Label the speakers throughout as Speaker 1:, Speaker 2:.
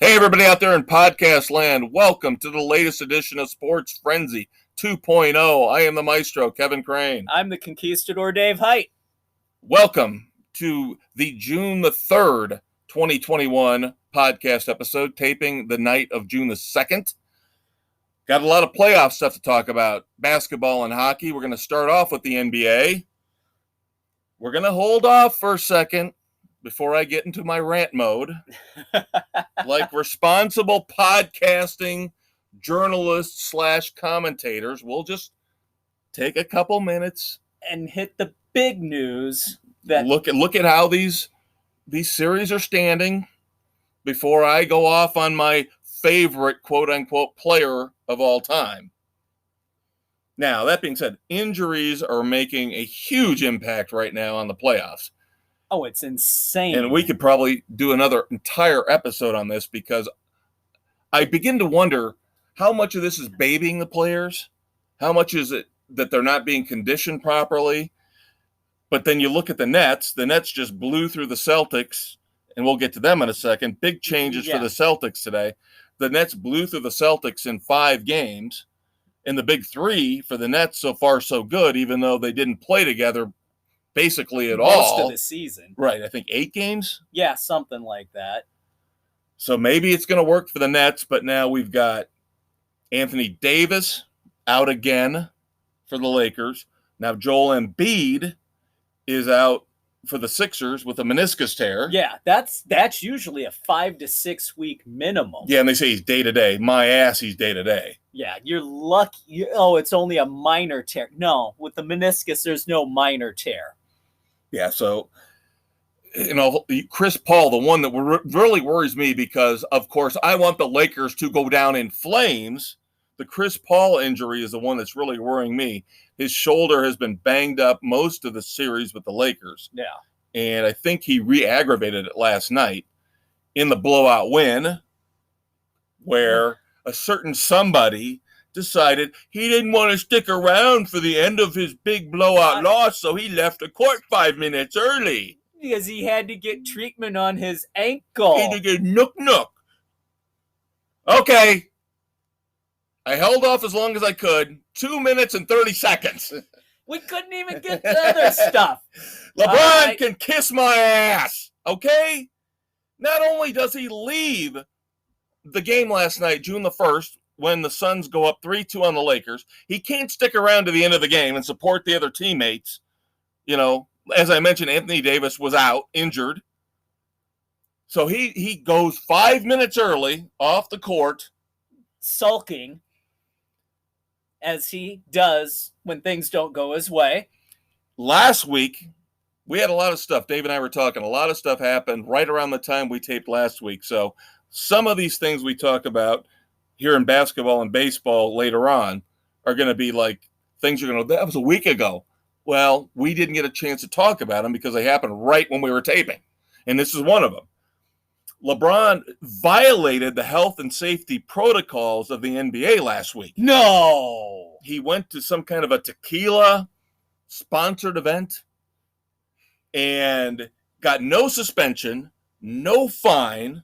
Speaker 1: Hey, everybody out there in podcast land, welcome to the latest edition of Sports Frenzy 2.0. I am the maestro, Kevin Crane.
Speaker 2: I'm the conquistador, Dave Height.
Speaker 1: Welcome to the June the 3rd, 2021 podcast episode, taping the night of June the 2nd. Got a lot of playoff stuff to talk about, basketball and hockey. We're going to start off with the NBA. We're going to hold off for a second before I get into my rant mode. Like responsible podcasting journalists / commentators, we'll just take a couple minutes
Speaker 2: and hit the big news. That
Speaker 1: look at how these series are standing before I go off on my favorite quote unquote player of all time. Now, that being said, injuries are making a huge impact right now on the playoffs.
Speaker 2: Oh, it's insane.
Speaker 1: And we could probably do another entire episode on this because I begin to wonder how much of this is babying the players. How much is it that they're not being conditioned properly? But then you look at the Nets just blew through the Celtics, and we'll get to them in a second. Big changes for the Celtics today. The Nets blew through the Celtics in 5 games, and the big three for the Nets so far so good, even though they didn't play together basically at all.
Speaker 2: Most of the season.
Speaker 1: Right, I think 8 games?
Speaker 2: Yeah, something like that.
Speaker 1: So maybe it's going to work for the Nets, but now we've got Anthony Davis out again for the Lakers. Now Joel Embiid is out for the Sixers with a meniscus tear.
Speaker 2: Yeah, that's usually a 5 to 6 week minimum.
Speaker 1: Yeah, and they say he's day-to-day. My ass, he's day-to-day.
Speaker 2: Yeah, you're lucky. It's only a minor tear. No, with the meniscus, there's no minor tear.
Speaker 1: Yeah, so, Chris Paul, the one that really worries me because, of course, I want the Lakers to go down in flames. The Chris Paul injury is the one that's really worrying me. His shoulder has been banged up most of the series with the Lakers.
Speaker 2: Yeah.
Speaker 1: And I think he re-aggravated it last night in the blowout win where a certain somebody decided he didn't want to stick around for the end of his big blowout loss, so he left the court 5 minutes early.
Speaker 2: Because he had to get treatment on his ankle.
Speaker 1: He had to get nook. Okay. I held off as long as I could. 2 minutes and 30 seconds.
Speaker 2: We couldn't even get the other stuff.
Speaker 1: LeBron can kiss my ass, okay? Not only does he leave the game last night, June the 1st, when the Suns go up 3-2 on the Lakers, he can't stick around to the end of the game and support the other teammates. As I mentioned, Anthony Davis was out, injured. So he goes 5 minutes early off the court.
Speaker 2: Sulking, as he does when things don't go his way.
Speaker 1: Last week, we had a lot of stuff. Dave and I were talking. A lot of stuff happened right around the time we taped last week. So some of these things we talk about here in basketball and baseball later on are going to be like things you're going to, that was a week ago. Well, we didn't get a chance to talk about them because they happened right when we were taping. And this is one of them. LeBron violated the health and safety protocols of the NBA last week.
Speaker 2: No!
Speaker 1: He went to some kind of a tequila sponsored event and got no suspension, no fine.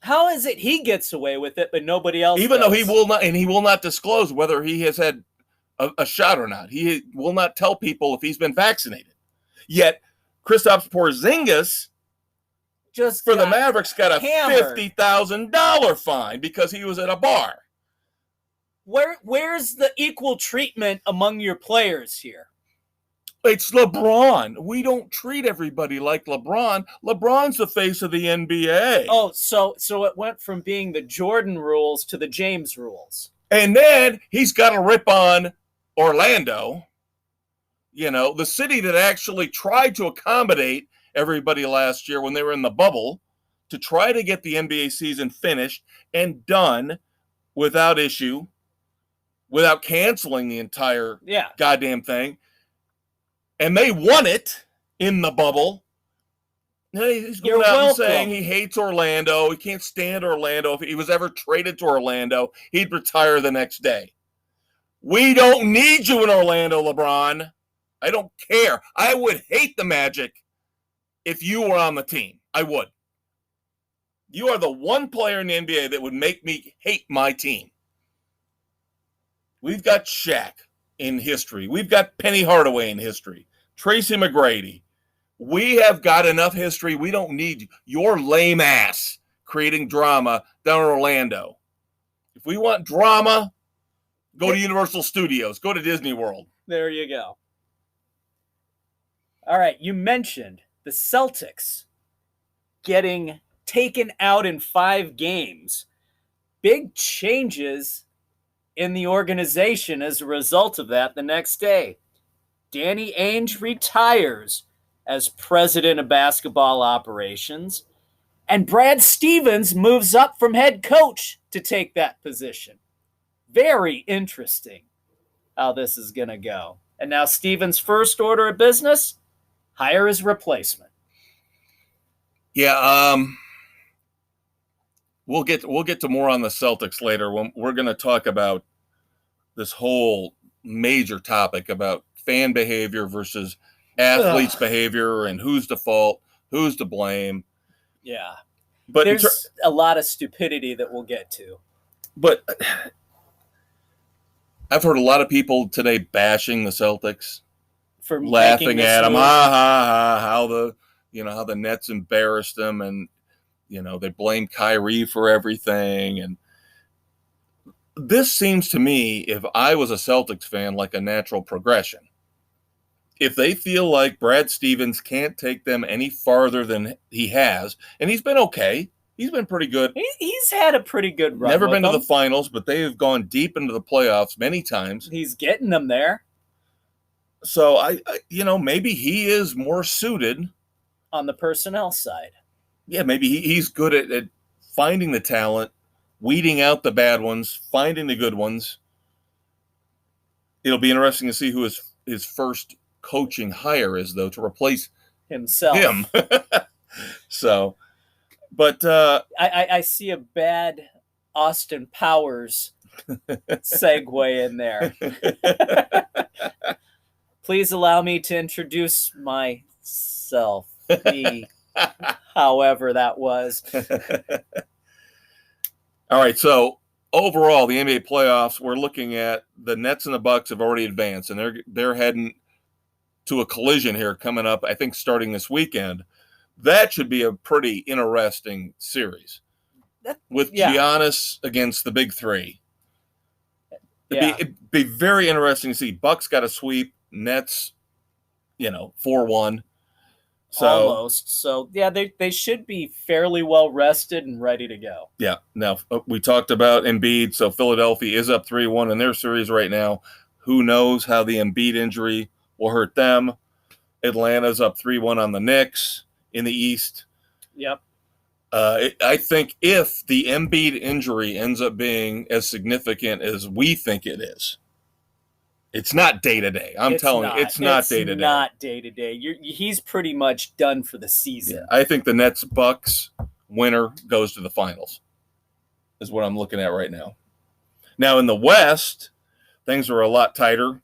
Speaker 2: How is it he gets away with it, but nobody else
Speaker 1: Even
Speaker 2: does?
Speaker 1: though he will not disclose whether he has had a shot or not. He will not tell people if he's been vaccinated. Yet, Kristaps Porzingis
Speaker 2: just
Speaker 1: for the Mavericks got a
Speaker 2: hammered.
Speaker 1: $50,000 fine because he was at a bar.
Speaker 2: Where's the equal treatment among your players here?
Speaker 1: It's LeBron. We don't treat everybody like LeBron. LeBron's the face of the NBA.
Speaker 2: Oh, so it went from being the Jordan rules to the James rules.
Speaker 1: And then he's got to rip on Orlando, the city that actually tried to accommodate everybody last year when they were in the bubble to try to get the NBA season finished and done without issue, without canceling the entire goddamn thing. And they won it in the bubble. He's going out and saying he hates Orlando. He can't stand Orlando. If he was ever traded to Orlando, he'd retire the next day. We don't need you in Orlando, LeBron. I don't care. I would hate the Magic if you were on the team. I would. You are the one player in the NBA that would make me hate my team. We've got Shaq in history. We've got Penny Hardaway in history. Tracy McGrady. We have got enough history. We don't need your lame ass creating drama down in Orlando. If we want drama, go to Universal Studios. Go to Disney World.
Speaker 2: There you go. All right, you mentioned the Celtics getting taken out in 5 games. Big changes in the organization as a result of that the next day. Danny Ainge retires as president of basketball operations, and Brad Stevens moves up from head coach to take that position. Very interesting how this is going to go. And now Stevens' first order of business, hire his replacement.
Speaker 1: Yeah, we'll get to more on the Celtics later when we're going to talk about this whole major topic about fan behavior versus athletes' behavior and who's to fault, who's to blame.
Speaker 2: Yeah.
Speaker 1: But
Speaker 2: there's a lot of stupidity that we'll get to.
Speaker 1: But I've heard a lot of people today bashing the Celtics,
Speaker 2: for
Speaker 1: laughing at them, how the Nets embarrassed them, and they blame Kyrie for everything. And this seems to me, if I was a Celtics fan, like a natural progression. If they feel like Brad Stevens can't take them any farther than he has, and he's been okay. He's been pretty good.
Speaker 2: He's had a pretty good run.
Speaker 1: Never been to the finals, but they have gone deep into the playoffs many times.
Speaker 2: He's getting them there.
Speaker 1: So, I maybe he is more suited.
Speaker 2: On the personnel side.
Speaker 1: Yeah, maybe he's good at finding the talent, weeding out the bad ones, finding the good ones. It'll be interesting to see who his first coaching hire is, though, to replace him. So, but
Speaker 2: I see a bad Austin Powers segue in there. Please allow me to introduce myself. However that was.
Speaker 1: All right, so overall, the NBA playoffs, we're looking at the Nets and the Bucks have already advanced, and they're heading to a collision here coming up, I think, starting this weekend. That should be a pretty interesting series with Giannis against the big three. It'd be very interesting to see. Bucks got a sweep, Nets, 4-1. So,
Speaker 2: almost. So, yeah, they should be fairly well rested and ready to go.
Speaker 1: Yeah. Now, we talked about Embiid. So, Philadelphia is up 3-1 in their series right now. Who knows how the Embiid injury will hurt them. Atlanta's up 3-1 on the Knicks in the East.
Speaker 2: Yep.
Speaker 1: I think if the Embiid injury ends up being as significant as we think it is, it's not day-to-day. I'm telling you, it's not day-to-day.
Speaker 2: It's not day-to-day. He's pretty much done for the season.
Speaker 1: Yeah, I think the Nets-Bucks winner goes to the finals is what I'm looking at right now. Now, in the West, things are a lot tighter.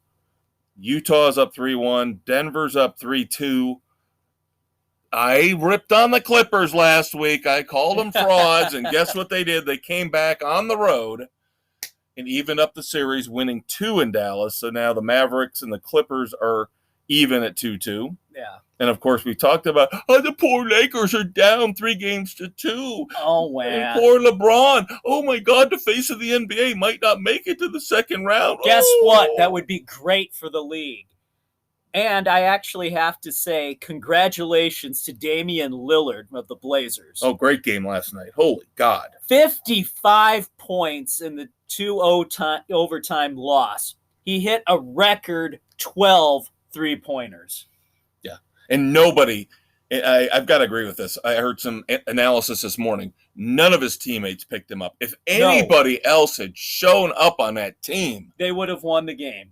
Speaker 1: Utah's up 3-1. Denver's up 3-2. I ripped on the Clippers last week. I called them frauds, and guess what they did? They came back on the road and evened up the series, winning 2 in Dallas. So now the Mavericks and the Clippers are even at 2-2.
Speaker 2: Yeah.
Speaker 1: And, of course, we talked about, the poor Lakers are down 3-2.
Speaker 2: Oh, wow.
Speaker 1: And poor LeBron. Oh, my God, the face of the NBA might not make it to the second round.
Speaker 2: Guess what? That would be great for the league. And I actually have to say congratulations to Damian Lillard of the Blazers.
Speaker 1: Oh, great game last night. Holy God.
Speaker 2: 55 points in the 2 overtime loss. He hit a record 12 three-pointers.
Speaker 1: Yeah. And nobody, I've got to agree with this. I heard some analysis this morning. None of his teammates picked him up. If anybody else had shown up on that team,
Speaker 2: they would have won the game.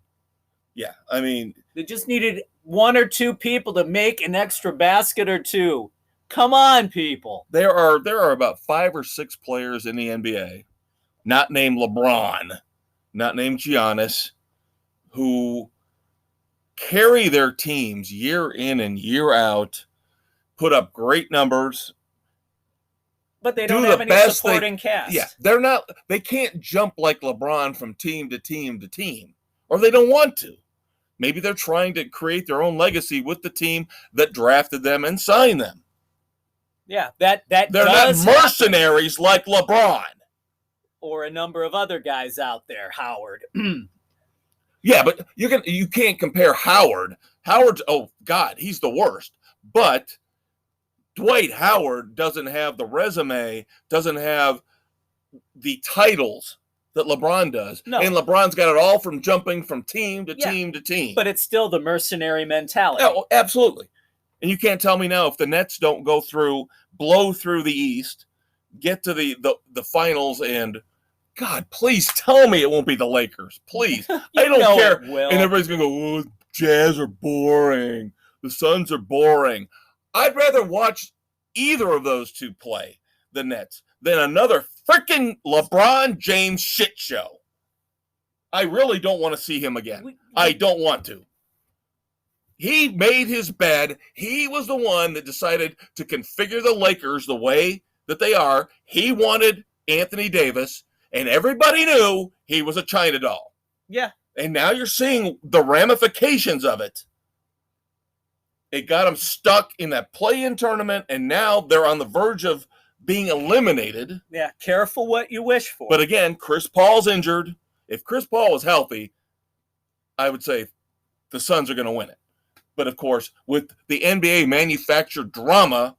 Speaker 1: Yeah, I mean,
Speaker 2: they just needed 1 or 2 people to make an extra basket or 2. Come on, people.
Speaker 1: There are about 5 or 6 players in the NBA, not named LeBron, not named Giannis, who carry their teams year in and year out, put up great numbers,
Speaker 2: But they
Speaker 1: do
Speaker 2: don't
Speaker 1: the
Speaker 2: have any
Speaker 1: best
Speaker 2: supporting cast.
Speaker 1: Yeah, they can't jump like LeBron from team to team to team, or they don't want to. Maybe they're trying to create their own legacy with the team that drafted them and signed them.
Speaker 2: Yeah, that
Speaker 1: They're
Speaker 2: does
Speaker 1: not mercenaries like LeBron.
Speaker 2: Or a number of other guys out there, Howard.
Speaker 1: Yeah, but you can't compare Howard. Howard's, oh God, he's the worst. But Dwight Howard doesn't have the resume, doesn't have the titles that LeBron does.
Speaker 2: No.
Speaker 1: And LeBron's got it all from jumping from team to team to team.
Speaker 2: But it's still the mercenary mentality.
Speaker 1: Oh, absolutely. And you can't tell me now if the Nets don't blow through the East, get to the finals, and God, please tell me it won't be the Lakers. Please. I don't care. And everybody's going to go, oh, Jazz are boring. The Suns are boring. I'd rather watch either of those two play, the Nets, than another freaking LeBron James shit show. I really don't want to see him again. I don't want to. He made his bed. He was the one that decided to configure the Lakers the way that they are. He wanted Anthony Davis, and everybody knew he was a China doll.
Speaker 2: Yeah.
Speaker 1: And now you're seeing the ramifications of it. It got them stuck in that play-in tournament, and now they're on the verge of being eliminated.
Speaker 2: Yeah, careful what you wish for.
Speaker 1: But again, Chris Paul's injured. If Chris Paul was healthy, I would say the Suns are going to win it. But of course, with the NBA manufactured drama,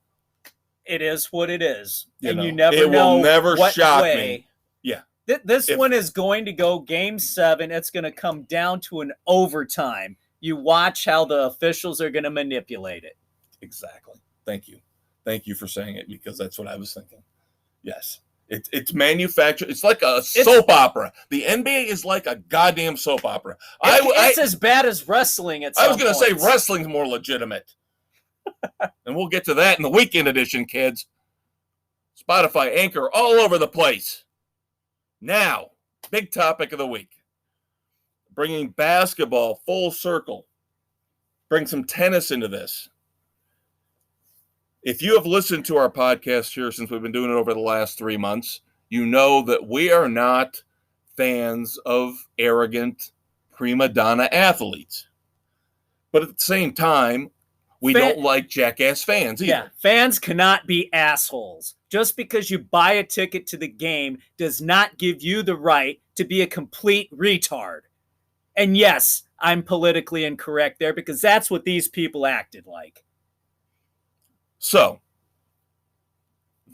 Speaker 2: it is what it is.
Speaker 1: You
Speaker 2: never know. It will
Speaker 1: never
Speaker 2: what
Speaker 1: shock
Speaker 2: way.
Speaker 1: me. Yeah.
Speaker 2: This one is going to go game 7. It's going to come down to an overtime. You watch how the officials are going to manipulate it.
Speaker 1: Exactly. Thank you. Thank you for saying it, because that's what I was thinking. Yes. It's manufactured. It's like a soap opera. The NBA is like a goddamn soap opera.
Speaker 2: It's as bad as wrestling at some
Speaker 1: I was going to say
Speaker 2: points.
Speaker 1: wrestling's more legitimate. And we'll get to that in the weekend edition, kids. Spotify, Anchor, all over the place. Now, big topic of the week. Bringing basketball full circle. Bring some tennis into this. If you have listened to our podcast here since we've been doing it over the last 3 months, you know that we are not fans of arrogant prima donna athletes. But at the same time, we don't like jackass fans either.
Speaker 2: Yeah, fans cannot be assholes. Just because you buy a ticket to the game does not give you the right to be a complete retard. And yes, I'm politically incorrect there, because that's what these people acted like.
Speaker 1: So,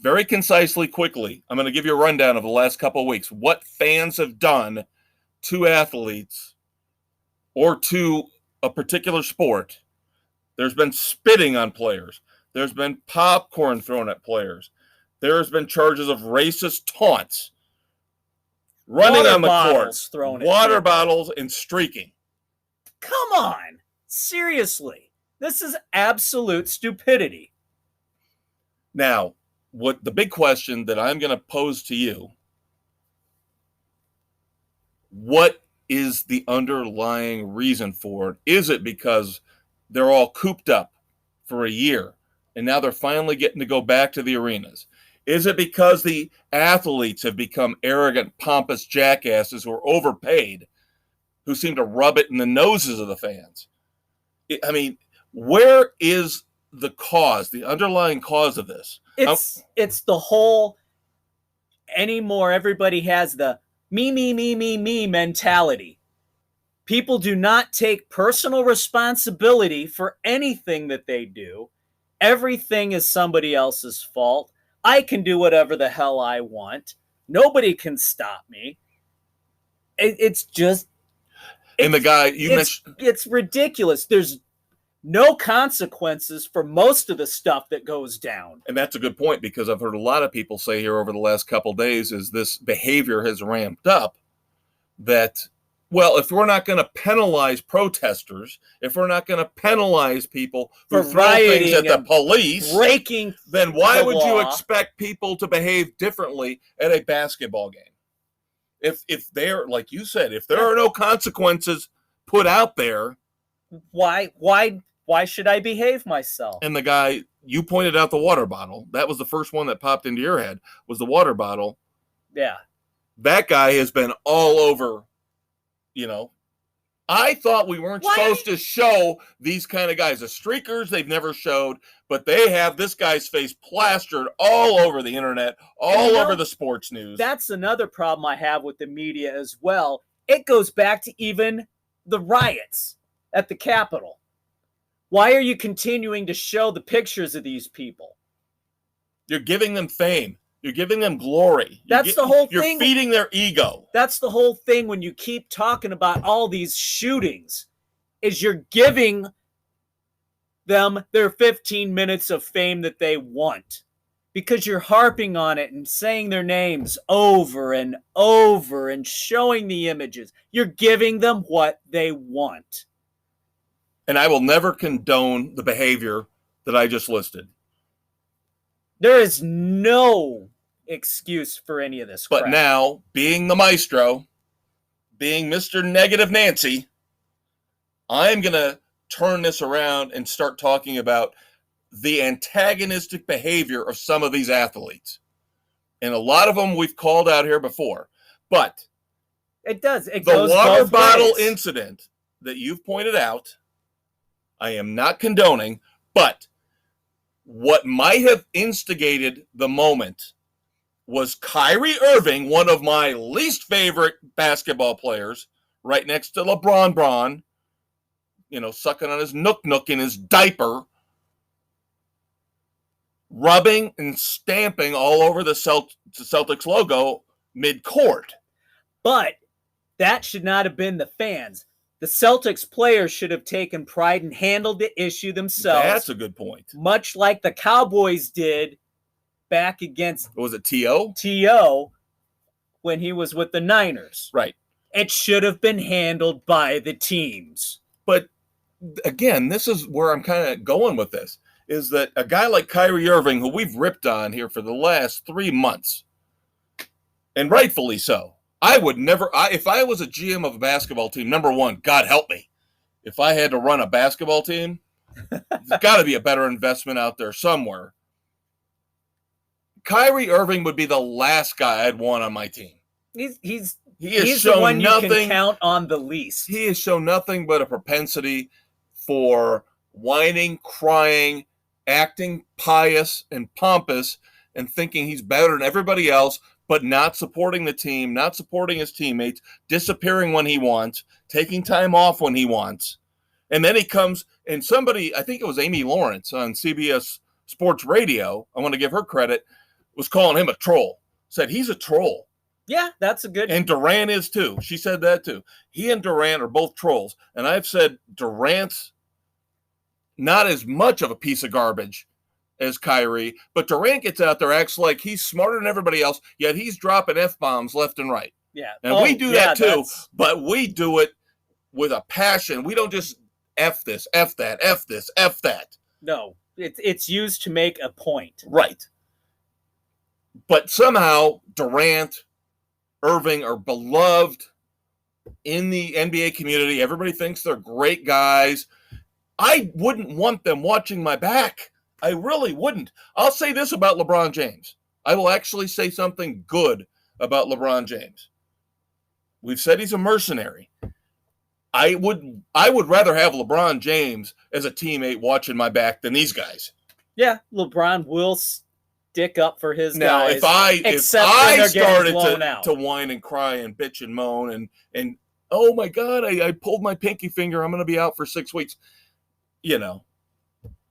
Speaker 1: very concisely, quickly, I'm going to give you a rundown of the last couple of weeks. What fans have done to athletes or to a particular sport. There's been spitting on players. There's been popcorn thrown at players. There's been charges of racist taunts. Running on the court. Water bottles and streaking.
Speaker 2: Come on. Seriously. This is absolute stupidity.
Speaker 1: Now, what the big question that I'm going to pose to you, what is the underlying reason for it? Is it because they're all cooped up for a year and now they're finally getting to go back to the arenas? Is it because the athletes have become arrogant, pompous jackasses who are overpaid, who seem to rub it in the noses of the fans? I mean, where is the cause, the underlying cause of this?
Speaker 2: It's the whole, anymore everybody has the me mentality. People do not take personal responsibility for anything that they do. Everything is somebody else's fault. I can do whatever the hell I want. Nobody can stop me. It's just...
Speaker 1: And the guy you mentioned...
Speaker 2: It's ridiculous. There's no consequences for most of the stuff that goes down.
Speaker 1: And that's a good point, because I've heard a lot of people say here over the last couple of days is this behavior has ramped up that, well, if we're not going to penalize protesters, if we're not going to penalize people who throw things at the police, then why would you expect people to behave differently at a basketball game? If they're, like you said, if there are no consequences put out there,
Speaker 2: why should I behave myself?
Speaker 1: And the guy you pointed out the water bottle. That was the first one that popped into your head, was the water bottle.
Speaker 2: Yeah.
Speaker 1: That guy has been all over, I thought we weren't supposed to show these kind of guys. The streakers, they've never showed, but they have this guy's face plastered all over the internet, all over the sports news.
Speaker 2: That's another problem I have with the media as well. It goes back to even the riots at the Capitol. Why are you continuing to show the pictures of these people?
Speaker 1: You're giving them fame. You're giving them glory.
Speaker 2: That's the whole thing.
Speaker 1: You're feeding their ego.
Speaker 2: That's the whole thing when you keep talking about all these shootings, is you're giving them their 15 minutes of fame that they want. Because you're harping on it and saying their names over and over and showing the images. You're giving them what they want.
Speaker 1: And I will never condone the behavior that I just listed.
Speaker 2: There is no excuse for any of this crap.
Speaker 1: But now, being the maestro, being Mr. Negative Nancy, I'm going to turn this around and start talking about the antagonistic behavior of some of these athletes. And a lot of them we've called out here before. But
Speaker 2: it does. It
Speaker 1: the
Speaker 2: goes
Speaker 1: water
Speaker 2: both
Speaker 1: bottle
Speaker 2: ways.
Speaker 1: incident that you've pointed out, I am not condoning, but what might have instigated the moment was Kyrie Irving, one of my least favorite basketball players, right next to LeBron Braun, sucking on his nook in his diaper, rubbing and stamping all over the Celtics logo mid-court.
Speaker 2: But that should not have been the fans. The Celtics players should have taken pride and handled the issue themselves.
Speaker 1: That's a good point.
Speaker 2: Much like the Cowboys did back against...
Speaker 1: Was it T.O.?
Speaker 2: T.O. when he was with the Niners.
Speaker 1: Right.
Speaker 2: It should have been handled by the teams.
Speaker 1: But, again, this is where I'm kind of going with this, is that a guy like Kyrie Irving, who we've ripped on here for the last 3 months, and rightfully so, I would never, if I was a GM of a basketball team, number one, God help me, if I had to run a basketball team, there's got to be a better investment out there somewhere. Kyrie Irving would be the last guy I'd want on my team.
Speaker 2: He's
Speaker 1: the
Speaker 2: one you can count on the least.
Speaker 1: He has shown nothing but a propensity for whining, crying, acting pious and pompous, and thinking he's better than everybody else, but not supporting the team, not supporting his teammates, disappearing when he wants, taking time off when he wants. And then he comes, and somebody, I think it was Amy Lawrence on CBS Sports Radio, I want to give her credit, was calling him a troll. Said he's a troll.
Speaker 2: Yeah, that's a good...
Speaker 1: And Durant is too. She said that too. He and Durant are both trolls. And I've said Durant's not as much of a piece of garbage as Kyrie, but Durant gets out there, acts like he's smarter than everybody else, yet he's dropping F-bombs left and right.
Speaker 2: Yeah.
Speaker 1: And we do that too, but we do it with a passion. We don't just F this, F that, F this, F that.
Speaker 2: No, it's used to make a point.
Speaker 1: Right. But somehow Durant, Irving are beloved in the NBA community. Everybody thinks they're great guys. I wouldn't want them watching my back. I really wouldn't. I'll say this about LeBron James. I will actually say something good about LeBron James. We've said he's a mercenary. I would rather have LeBron James as a teammate watching my back than these guys.
Speaker 2: Yeah, LeBron will stick up for his
Speaker 1: now,
Speaker 2: guys.
Speaker 1: If I started to whine and cry and bitch and moan and oh my God, I pulled my pinky finger, I'm going to be out for 6 weeks,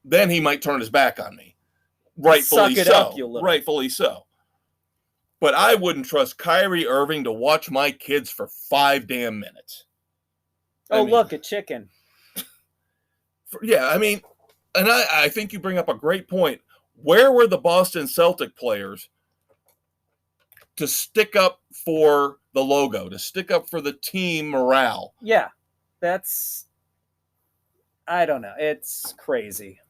Speaker 1: then he might turn his back on me. Rightfully so. Rightfully so. But I wouldn't trust Kyrie Irving to watch my kids for 5 damn minutes.
Speaker 2: Look, a chicken.
Speaker 1: And I think you bring up a great point. Where were the Boston Celtic players to stick up for the logo, to stick up for the team morale?
Speaker 2: Yeah, I don't know. It's crazy.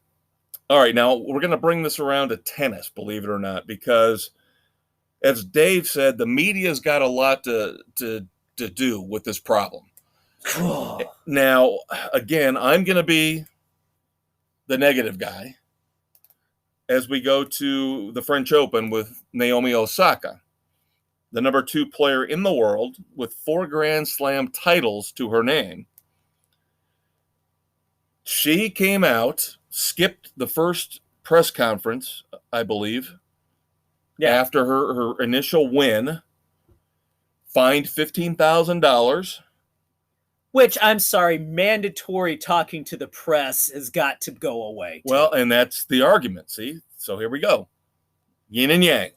Speaker 1: All right, now we're going to bring this around to tennis, believe it or not, because as Dave said, the media's got a lot to do with this problem. Now, again, I'm going to be the negative guy. as we go to the French Open with Naomi Osaka, the number 2 player in the world with 4 Grand Slam titles to her name. She came out, skipped the first press conference, I believe, after her initial win, fined $15,000.
Speaker 2: Which, I'm sorry, mandatory talking to the press has got to go away.
Speaker 1: Well, and that's the argument, see? So here we go. Yin and yang.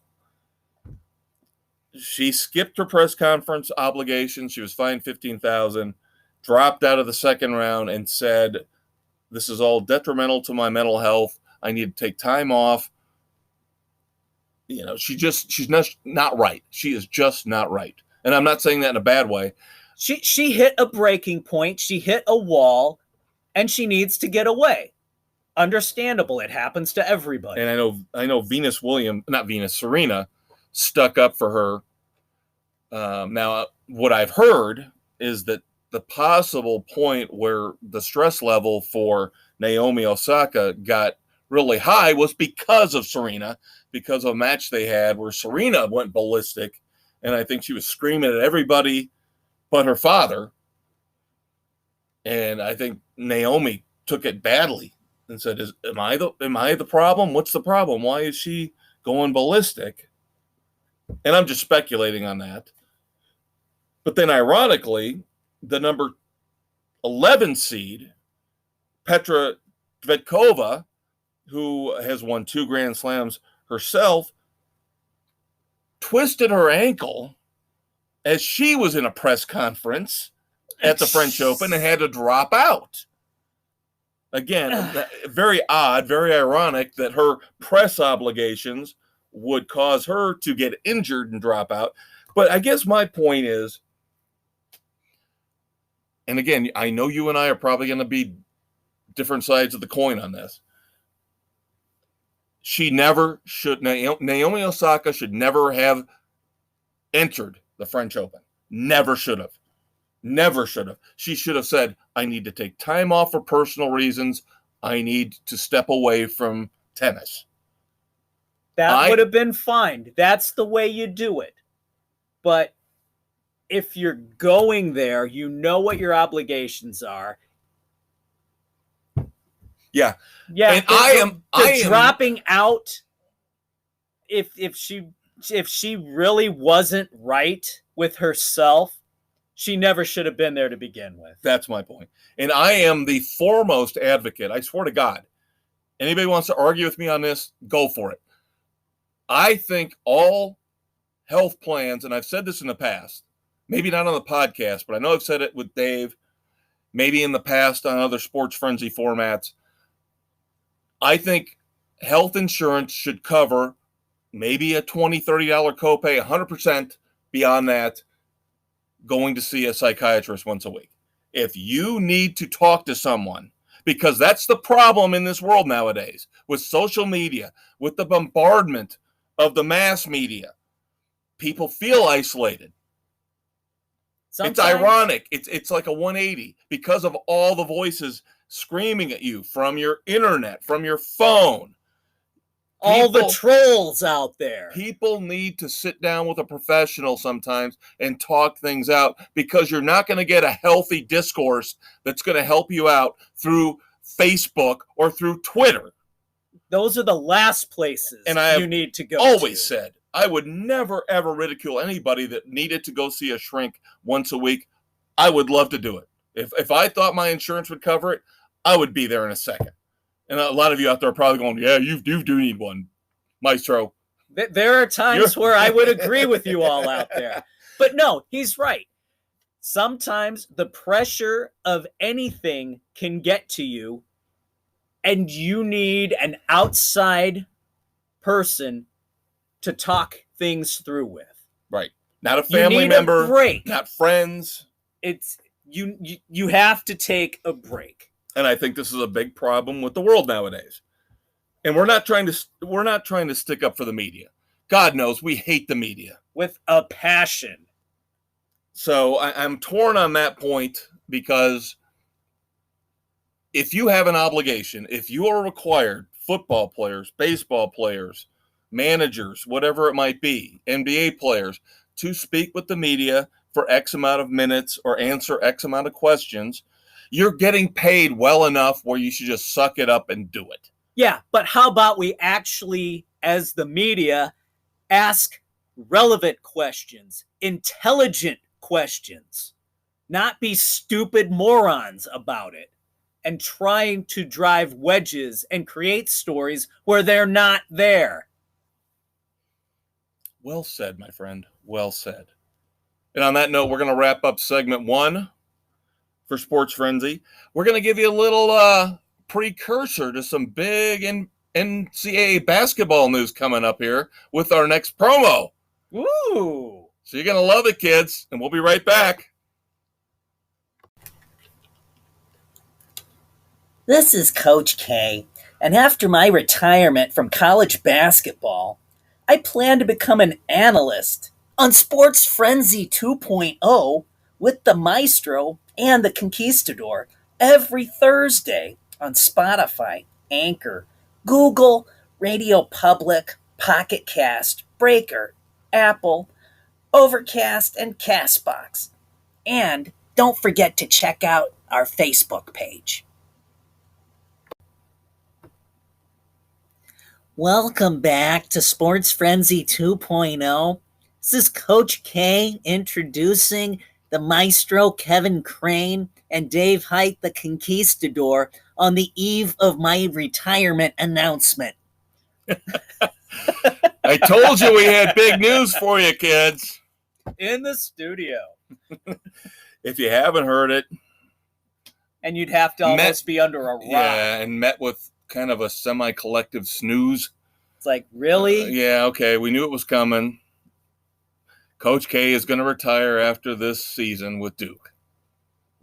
Speaker 1: She skipped her press conference obligation. She was fined $15,000, dropped out of the second round, and said, "This is all detrimental to my mental health. I need to take time off." You know, she's not right. She is just not right. And I'm not saying that in a bad way.
Speaker 2: She hit a breaking point. She hit a wall, and she needs to get away. Understandable. It happens to everybody.
Speaker 1: And I know Serena stuck up for her. Now, what I've heard is that the possible point where the stress level for Naomi Osaka got really high was because of Serena, because of a match they had where Serena went ballistic, and I think she was screaming at everybody but her father. And I think Naomi took it badly and said, am I the problem? What's the problem? Why is she going ballistic? And I'm just speculating on that. But then ironically, the number 11 seed, Petra Kvitkova, who has won 2 Grand Slams herself, twisted her ankle as she was in a press conference at the French Open and had to drop out. Again, very odd, very ironic that her press obligations would cause her to get injured and drop out. But I guess my point is, and again, I know you and I are probably going to be different sides of the coin on this. Naomi Osaka should never have entered the French Open. Never should have. Never should have. She should have said, I need to take time off for personal reasons. I need to step away from tennis.
Speaker 2: That would have been fine. That's the way you do it. But if you're going there, you know what your obligations are.
Speaker 1: Yeah.
Speaker 2: Yeah.
Speaker 1: And I am
Speaker 2: dropping out. If she really wasn't right with herself, she never should have been there to begin with.
Speaker 1: That's my point. And I am the foremost advocate. I swear to God. Anybody wants to argue with me on this, go for it. I think all health plans, and I've said this in the past, maybe not on the podcast, but I know I've said it with Dave, maybe in the past on other Sports Frenzy formats. I think health insurance should cover maybe a $20, $30 copay, 100% beyond that, going to see a psychiatrist once a week. If you need to talk to someone, because that's the problem in this world nowadays, with social media, with the bombardment of the mass media, people feel isolated. Sometimes. It's ironic. It's like a 180 because of all the voices screaming at you from your internet, from your phone.
Speaker 2: All the trolls out there.
Speaker 1: People need to sit down with a professional sometimes and talk things out, because you're not going to get a healthy discourse that's going to help you out through Facebook or through Twitter.
Speaker 2: Those are the last places you need to go.
Speaker 1: Always said I would never, ever ridicule anybody that needed to go see a shrink once a week. I would love to do it. If I thought my insurance would cover it, I would be there in a second. And a lot of you out there are probably going, yeah, you do need one, Maestro.
Speaker 2: There are times where I would agree with you all out there. But no, he's right. Sometimes the pressure of anything can get to you, and you need an outside person to talk things through with.
Speaker 1: Right. Not a family member, not friends.
Speaker 2: It's you have to take a break.
Speaker 1: And I think this is a big problem with the world nowadays. And we're not trying to stick up for the media. God knows we hate the media
Speaker 2: with a passion.
Speaker 1: So I'm torn on that point, because if you have an obligation, if you are required football players, baseball players, managers, whatever it might be, NBA players, to speak with the media for X amount of minutes or answer X amount of questions. You're getting paid well enough where you should just suck it up and do it.
Speaker 2: Yeah, but how about we actually, as the media, ask relevant questions, intelligent questions, not be stupid morons about it and trying to drive wedges and create stories where they're not there.
Speaker 1: Well said, my friend. Well said. And on that note, we're going to wrap up segment 1 for Sports Frenzy. We're going to give you a little precursor to some big NCAA basketball news coming up here with our next promo.
Speaker 2: Ooh.
Speaker 1: So you're going to love it, kids, and we'll be right back.
Speaker 3: This is Coach K, and after my retirement from college basketball, I plan to become an analyst on Sports Frenzy 2.0 with the Maestro and the Conquistador every Thursday on Spotify, Anchor, Google, Radio Public, Pocket Cast, Breaker, Apple, Overcast, and Castbox. And don't forget to check out our Facebook page. Welcome back to Sports Frenzy 2.0. This is Coach K introducing the Maestro Kevin Crane and Dave Height the Conquistador on the eve of my retirement announcement.
Speaker 1: I told you we had big news for you, kids.
Speaker 2: In the studio.
Speaker 1: If you haven't heard it.
Speaker 2: And you'd have to almost be under a rock.
Speaker 1: Yeah, and met with kind of a semi-collective snooze.
Speaker 2: It's like, really?
Speaker 1: Yeah, okay, we knew it was coming. Coach K is going to retire after this season with Duke.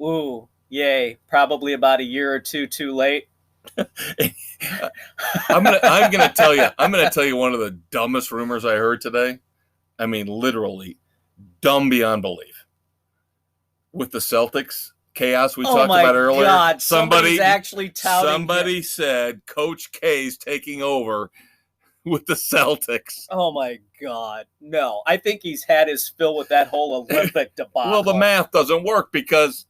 Speaker 2: Ooh, yay. Probably about a year or two too late.
Speaker 1: I'm gonna tell you one of the dumbest rumors I heard today. I mean, literally dumb beyond belief. With the Celtics chaos we talked about earlier.
Speaker 2: God, somebody's actually touting
Speaker 1: Somebody said Coach K's taking over with the Celtics.
Speaker 2: Oh my God. No, I think he's had his fill with that whole Olympic debacle.
Speaker 1: Well, the math doesn't work because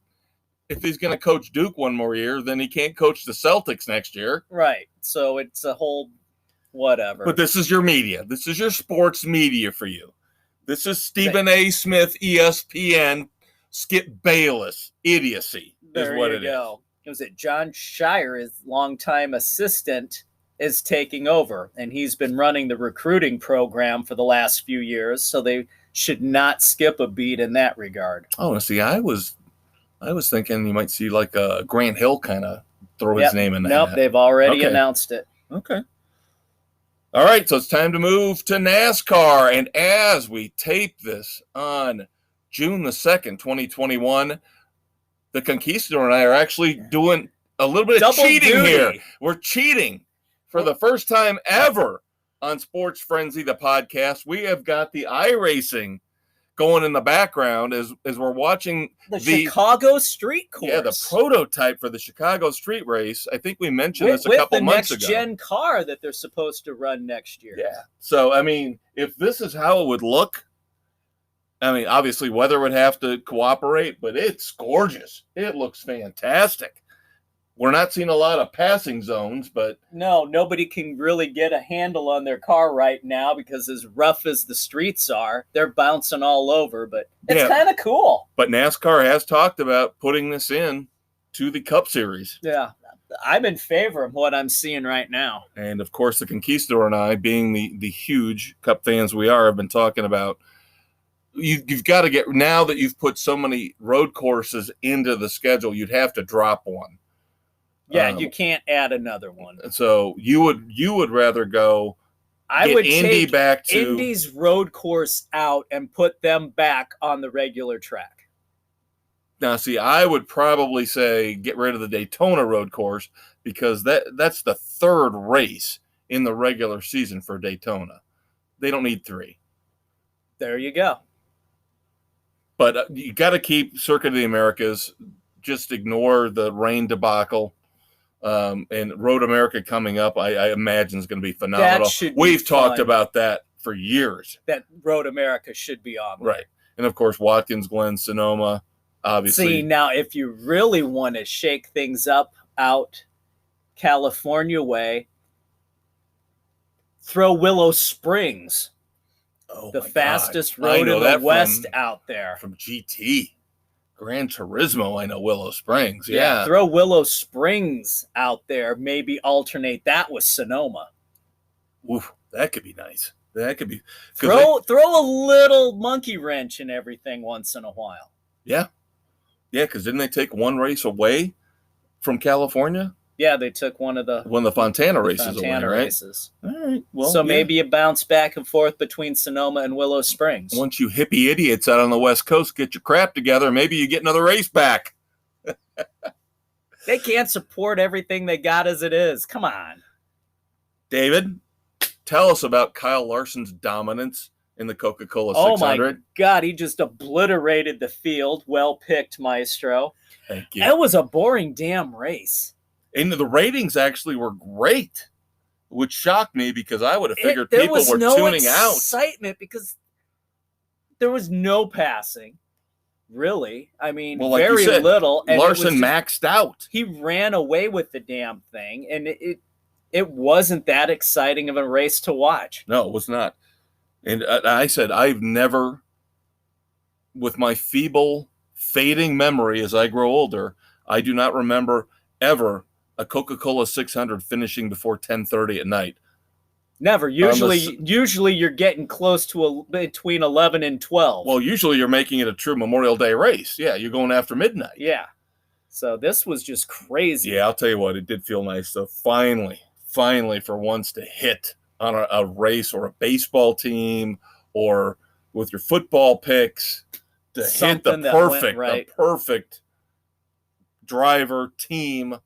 Speaker 1: if he's going to coach Duke one more year, then he can't coach the Celtics next year.
Speaker 2: Right. So it's a whole whatever.
Speaker 1: But this is your media. This is your sports media for you. This is Stephen A. Smith, ESPN, Skip Bayless idiocy is what it is.
Speaker 2: Was it John Shire, his longtime assistant, is taking over, and he's been running the recruiting program for the last few years, so they should not skip a beat in that regard.
Speaker 1: Oh, see, I was thinking you might see like a Grant Hill kind of throw his name in that.
Speaker 2: Nope, they've already announced it.
Speaker 1: Okay. All right, so it's time to move to NASCAR, and as we tape this on June the 2nd, 2021, the Conquistador and I are actually doing a little bit of cheating here. We're cheating for the first time ever on Sports Frenzy, the podcast. We have got the iRacing going in the background as we're watching
Speaker 2: the Chicago Street Course.
Speaker 1: Yeah, the prototype for the Chicago Street Race. I think we mentioned this a couple months ago.
Speaker 2: With the next-gen car that they're supposed to run next year.
Speaker 1: Yeah. So, I mean, if this is how it would look, I mean, obviously weather would have to cooperate, but it's gorgeous. It looks fantastic. We're not seeing a lot of passing zones, but...
Speaker 2: No, nobody can really get a handle on their car right now because as rough as the streets are, they're bouncing all over, but it's kind of cool.
Speaker 1: But NASCAR has talked about putting this in to the Cup Series.
Speaker 2: Yeah, I'm in favor of what I'm seeing right now.
Speaker 1: And, of course, the Conquistador and I, being the huge Cup fans we are, have been talking about you've got to get... Now that you've put so many road courses into the schedule, you'd have to drop one.
Speaker 2: Yeah, you can't add another one.
Speaker 1: So you would rather go.
Speaker 2: I would
Speaker 1: Indy
Speaker 2: take
Speaker 1: back to
Speaker 2: Indy's road course out and put them back on the regular track.
Speaker 1: Now, see, I would probably say get rid of the Daytona road course because that's the third race in the regular season for Daytona. They don't need 3.
Speaker 2: There you go.
Speaker 1: But you got to keep Circuit of the Americas. Just ignore the rain debacle. And Road America coming up, I imagine is going to be phenomenal.
Speaker 2: That should be
Speaker 1: We've talked
Speaker 2: fun.
Speaker 1: about that for years.
Speaker 2: That Road America should be on there.
Speaker 1: Right. And of course, Watkins Glen, Sonoma, obviously.
Speaker 2: See, now if you really want to shake things up out California way, throw Willow Springs, the fastest road in the West, out there.
Speaker 1: From GT. Gran Turismo, I know Willow Springs. Yeah.
Speaker 2: Throw Willow Springs out there. Maybe alternate that with Sonoma.
Speaker 1: Oof, that could be nice. That could be.
Speaker 2: Throw a little monkey wrench in everything once in a while.
Speaker 1: Yeah. Yeah, because didn't they take one race away from California?
Speaker 2: Yeah, they took one of the
Speaker 1: Fontana races away, right?
Speaker 2: Races.
Speaker 1: All right. Well,
Speaker 2: so maybe you bounce back and forth between Sonoma and Willow Springs.
Speaker 1: Once you hippie idiots out on the West Coast get your crap together, maybe you get another race back.
Speaker 2: They can't support everything they got as it is. Come on.
Speaker 1: David, tell us about Kyle Larson's dominance in the Coca-Cola 600.
Speaker 2: Oh, my God. He just obliterated the field. Well picked, Maestro.
Speaker 1: Thank you.
Speaker 2: That was a boring damn race.
Speaker 1: And the ratings actually were great, which shocked me because I would have figured people were tuning out. There was no
Speaker 2: excitement because there was no passing, really. I mean,
Speaker 1: well, like
Speaker 2: very
Speaker 1: you said,
Speaker 2: little. And
Speaker 1: Larson maxed out.
Speaker 2: He ran away with the damn thing, and it wasn't that exciting of a race to watch.
Speaker 1: No, it was not. And I said, I've never, with my feeble, fading memory as I grow older, I do not remember ever a Coca-Cola 600 finishing before 10:30 at night.
Speaker 2: Never. Usually you're getting close to between 11 and 12.
Speaker 1: Well, usually you're making it a true Memorial Day race. Yeah, you're going after midnight.
Speaker 2: Yeah. So this was just crazy.
Speaker 1: Yeah, I'll tell you what, it did feel nice. So finally for once to hit on a race or a baseball team or with your football picks to hit the perfect driver team.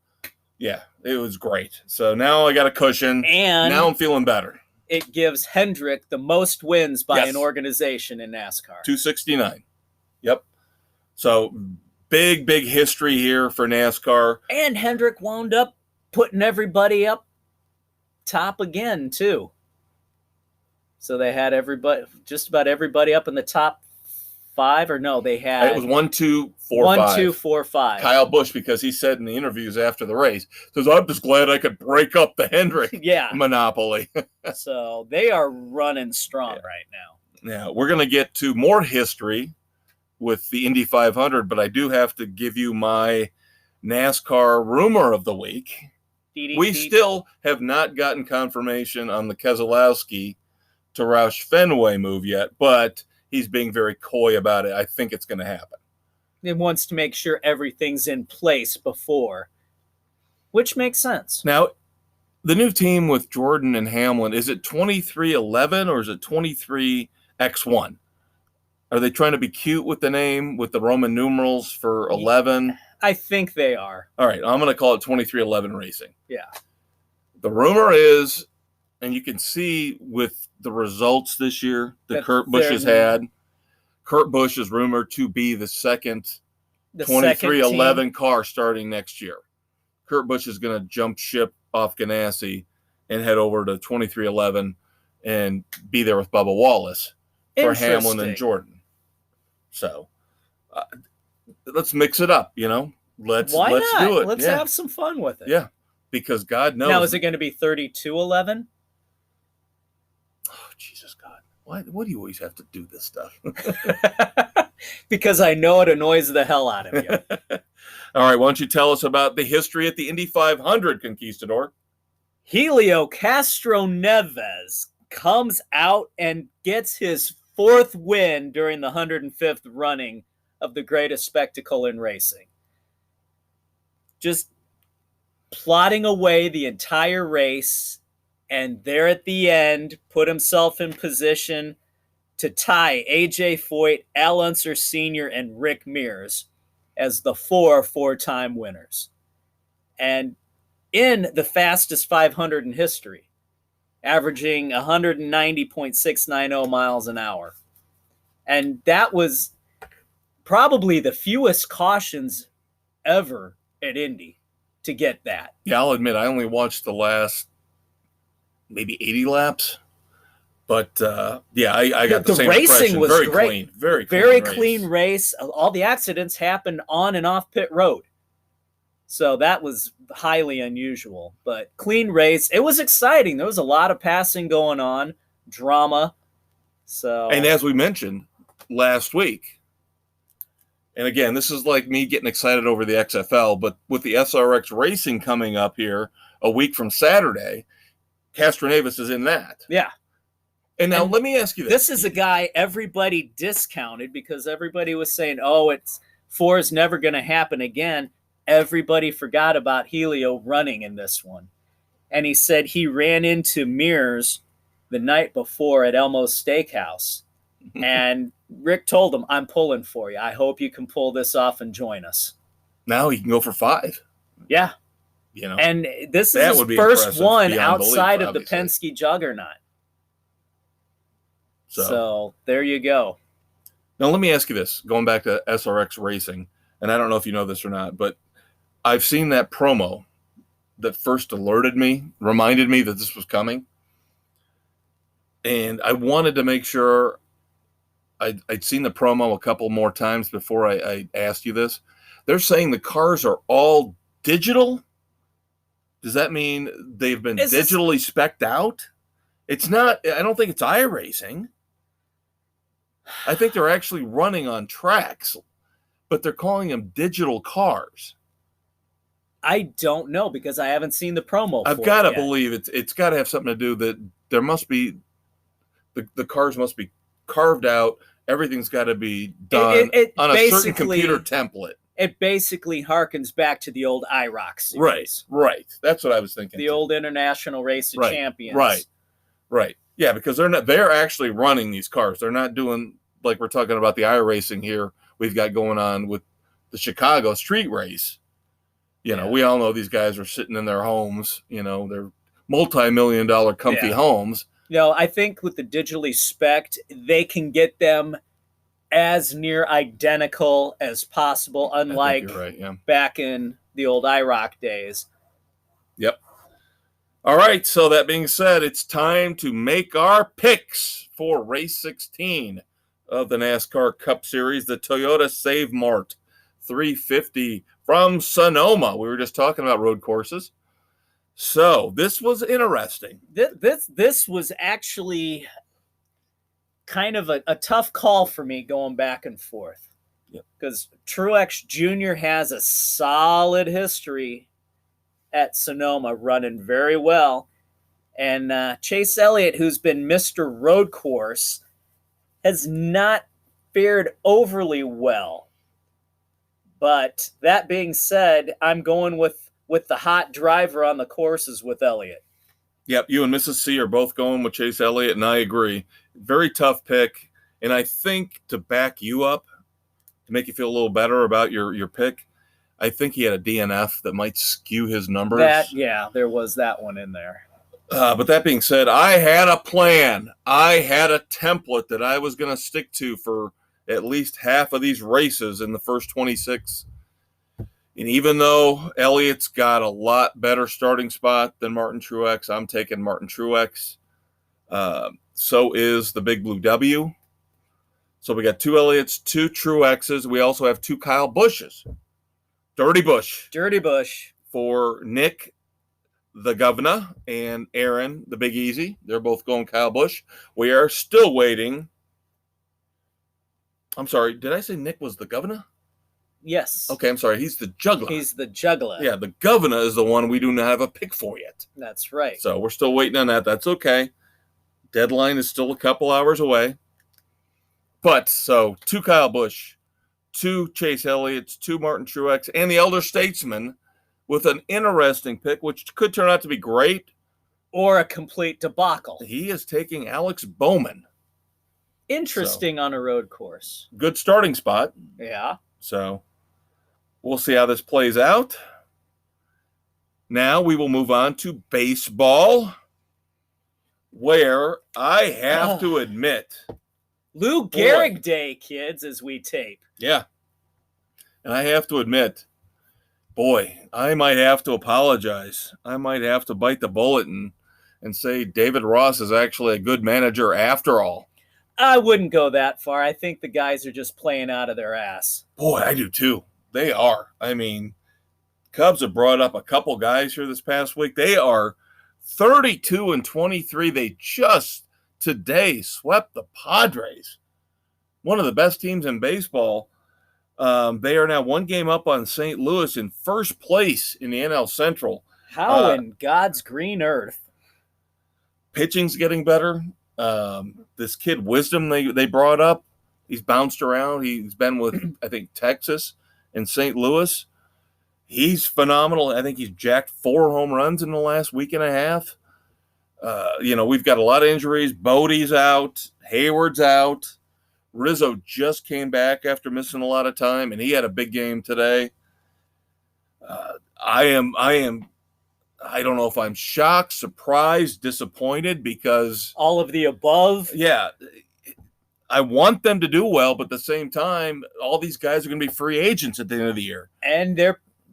Speaker 1: Yeah, it was great. So now I got a cushion, and now I'm feeling better.
Speaker 2: It gives Hendrick the most wins by an organization in NASCAR.
Speaker 1: 269. Yep. So big history here for NASCAR.
Speaker 2: And Hendrick wound up putting everybody up top again, too. So they had just about everybody up in the top 5, or no, they had...
Speaker 1: It was 1, 2, 4, 5.
Speaker 2: 1, 2, 4, 5.
Speaker 1: Kyle Busch, because he said in the interviews after the race, says, I'm just glad I could break up the Hendrick monopoly.
Speaker 2: So they are running strong right now.
Speaker 1: Now, we're going to get to more history with the Indy 500, but I do have to give you my NASCAR rumor of the week. We still have not gotten confirmation on the Keselowski to Roush Fenway move yet, but he's being very coy about it. I think it's going to happen.
Speaker 2: He wants to make sure everything's in place before, which makes sense.
Speaker 1: Now, the new team with Jordan and Hamlin, is it 2311 or is it 23X1? Are they trying to be cute with the name, with the Roman numerals for 11?
Speaker 2: I think they are.
Speaker 1: All right, I'm going to call it 2311 Racing.
Speaker 2: Yeah.
Speaker 1: The rumor is, and you can see with the results this year that Kurt Busch has had, Kurt Busch is rumored to be the second 2311 car starting next year. Kurt Busch is going to jump ship off Ganassi and head over to 2311 and be there with Bubba Wallace for Hamlin and Jordan. So let's mix it up, Let's do it.
Speaker 2: Let's have some fun with it.
Speaker 1: Yeah, because God knows.
Speaker 2: Now, is it going to be 3211?
Speaker 1: Oh, Jesus God. Why do you always have to do this stuff?
Speaker 2: Because I know it annoys the hell out of you.
Speaker 1: All right, why don't you tell us about the history at the Indy 500, Conquistador?
Speaker 2: Helio Castroneves comes out and gets his 4th win during the 105th running of the greatest spectacle in racing. Just plodding away the entire race, and there at the end, put himself in position to tie A.J. Foyt, Al Unser Sr., and Rick Mears as the 4-time winners. And in the fastest 500 in history, averaging 190.690 miles an hour. And that was probably the fewest cautions ever at Indy. to get that.
Speaker 1: Yeah, I'll admit I only watched the last maybe 80 laps. But I got the same
Speaker 2: racing
Speaker 1: impression.
Speaker 2: was
Speaker 1: Very
Speaker 2: great.
Speaker 1: clean, very
Speaker 2: clean race. All the accidents happened on and off pit road. So that was highly unusual, but clean race. It was exciting. There was a lot of passing going on, drama. So,
Speaker 1: and as we mentioned last week, and again, this is like me getting excited over the XFL, but with the SRX racing coming up here a week from Saturday, Castroneves is in that.
Speaker 2: Yeah.
Speaker 1: And now let me ask you this.
Speaker 2: This is a guy everybody discounted because everybody was saying, oh, four is never going to happen again. Everybody forgot about Helio running in this one. And he said he ran into Mears the night before at Elmo's Steakhouse. And Rick told him, I'm pulling for you. I hope you can pull this off and join us.
Speaker 1: Now he can go for 5.
Speaker 2: Yeah. And this is his first one outside of the Penske juggernaut. So there you go.
Speaker 1: Now let me ask you this, going back to SRX racing, and I don't know if you know this or not, but I've seen that promo that first reminded me that this was coming. And I wanted to make sure I'd seen the promo a couple more times before I asked you this. They're saying the cars are all digital. Does that mean they've been digitally spec'd out? It's not, I don't think it's iRacing. I think they're actually running on tracks, but they're calling them digital cars.
Speaker 2: I don't know because I haven't seen the promo.
Speaker 1: I've got to believe it's got to have something to do that there must be the cars must be carved out. Everything's got to be done on a certain computer template.
Speaker 2: It basically harkens back to the old IROC series.
Speaker 1: Right. That's what I was thinking.
Speaker 2: The old International Race of Champions.
Speaker 1: Right. Yeah, because they're actually running these cars. They're not doing like we're talking about the iRacing here we've got going on with the Chicago street race. We all know these guys are sitting in their homes, they're multi-million-dollar comfy homes.
Speaker 2: I think with the digitally spec'd, they can get them as near identical as possible, unlike back in the old IROC days.
Speaker 1: Yep. All right, so that being said, it's time to make our picks for race 16 of the NASCAR Cup Series, the Toyota Save Mart 350 from Sonoma. We were just talking about road courses. So this was interesting.
Speaker 2: This was actually kind of a tough call for me going back and forth. Because Truex Jr. has a solid history at Sonoma, running very well. And Chase Elliott, who's been Mr. Road Course, has not fared overly well. But that being said, I'm going with the hot driver on the courses with Elliott.
Speaker 1: Yep, you and Mrs. C are both going with Chase Elliott, and I agree. Very tough pick. And I think to back you up, to make you feel a little better about your pick, I think he had a DNF that might skew his numbers.
Speaker 2: There was that one in there.
Speaker 1: But that being said, I had a plan. I had a template that I was going to stick to for at least half of these races in the first 26. And even though Elliott's got a lot better starting spot than Martin Truex, I'm taking Martin Truex. So is the Big Blue W. So we got 2 Elliott's, 2 Truexes. We also have 2 Kyle Bushes. Dirty Bush. For Nick, the Governor, and Aaron, the Big Easy. They're both going Kyle Busch. We are still waiting. I'm sorry, did I say Nick was the Governor?
Speaker 2: Yes.
Speaker 1: Okay, I'm sorry. He's the juggler.
Speaker 2: Yeah,
Speaker 1: the Governor is the one we do not have a pick for yet.
Speaker 2: That's right.
Speaker 1: So we're still waiting on that. That's okay. Deadline is still a couple hours away. But, so, 2 Kyle Busch, 2 Chase Elliott's, 2 Martin Truex, and the Elder Statesman with an interesting pick, which could turn out to be great.
Speaker 2: Or a complete debacle.
Speaker 1: He is taking Alex Bowman.
Speaker 2: Interesting on a road course.
Speaker 1: Good starting spot.
Speaker 2: Yeah.
Speaker 1: So we'll see how this plays out. Now we will move on to baseball, where I have to admit,
Speaker 2: Lou Gehrig Day, kids, as we tape.
Speaker 1: Yeah. And I have to admit, Boy, I might have to apologize. I might have to bite the bullet and say David Ross is actually a good manager after all.
Speaker 2: I wouldn't go that far. I think the guys are just playing out of their ass.
Speaker 1: Boy, I do too. They are. I mean, Cubs have brought up a couple guys here this past week. They are 32-23. They just today swept the Padres, one of the best teams in baseball. They are now one game up on St. Louis in first place in the NL Central.
Speaker 2: How in God's green earth?
Speaker 1: Pitching's getting better. This kid Wisdom they brought up, he's bounced around. He's been with, I think, Texas and St. Louis. He's phenomenal. I think he's jacked 4 home runs in the last week and a half. We've got a lot of injuries. Bodie's out. Hayward's out. Rizzo just came back after missing a lot of time, and he had a big game today. I don't know if I'm shocked, surprised, disappointed, because
Speaker 2: all of the above.
Speaker 1: Yeah, I want them to do well, but at the same time, all these guys are going to be free agents at the end of the year.
Speaker 2: And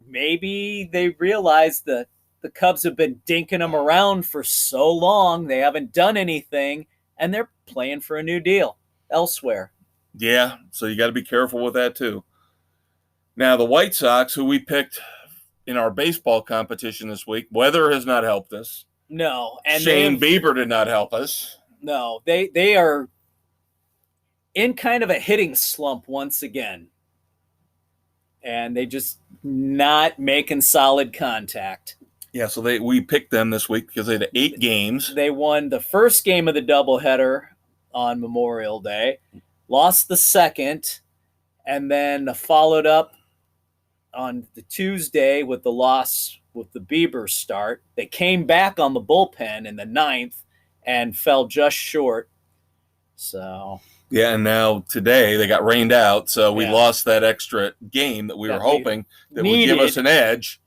Speaker 2: maybe they realize that the Cubs have been dinking them around for so long, they haven't done anything, and they're playing for a new deal elsewhere.
Speaker 1: Yeah, so you got to be careful with that too. Now, the White Sox, who we picked in our baseball competition this week, weather has not helped us.
Speaker 2: No. And
Speaker 1: Shane Bieber did not help us.
Speaker 2: No, they are in kind of a hitting slump once again. And they just not making solid contact.
Speaker 1: Yeah, so we picked them this week because they had 8 games.
Speaker 2: They won the first game of the doubleheader on Memorial Day, lost the second, and then followed up on the Tuesday with the loss with the Bieber start. They came back on the bullpen in the 9th and fell just short. So
Speaker 1: yeah, and now today they got rained out, so we lost that extra game that we were hoping that would give us an edge.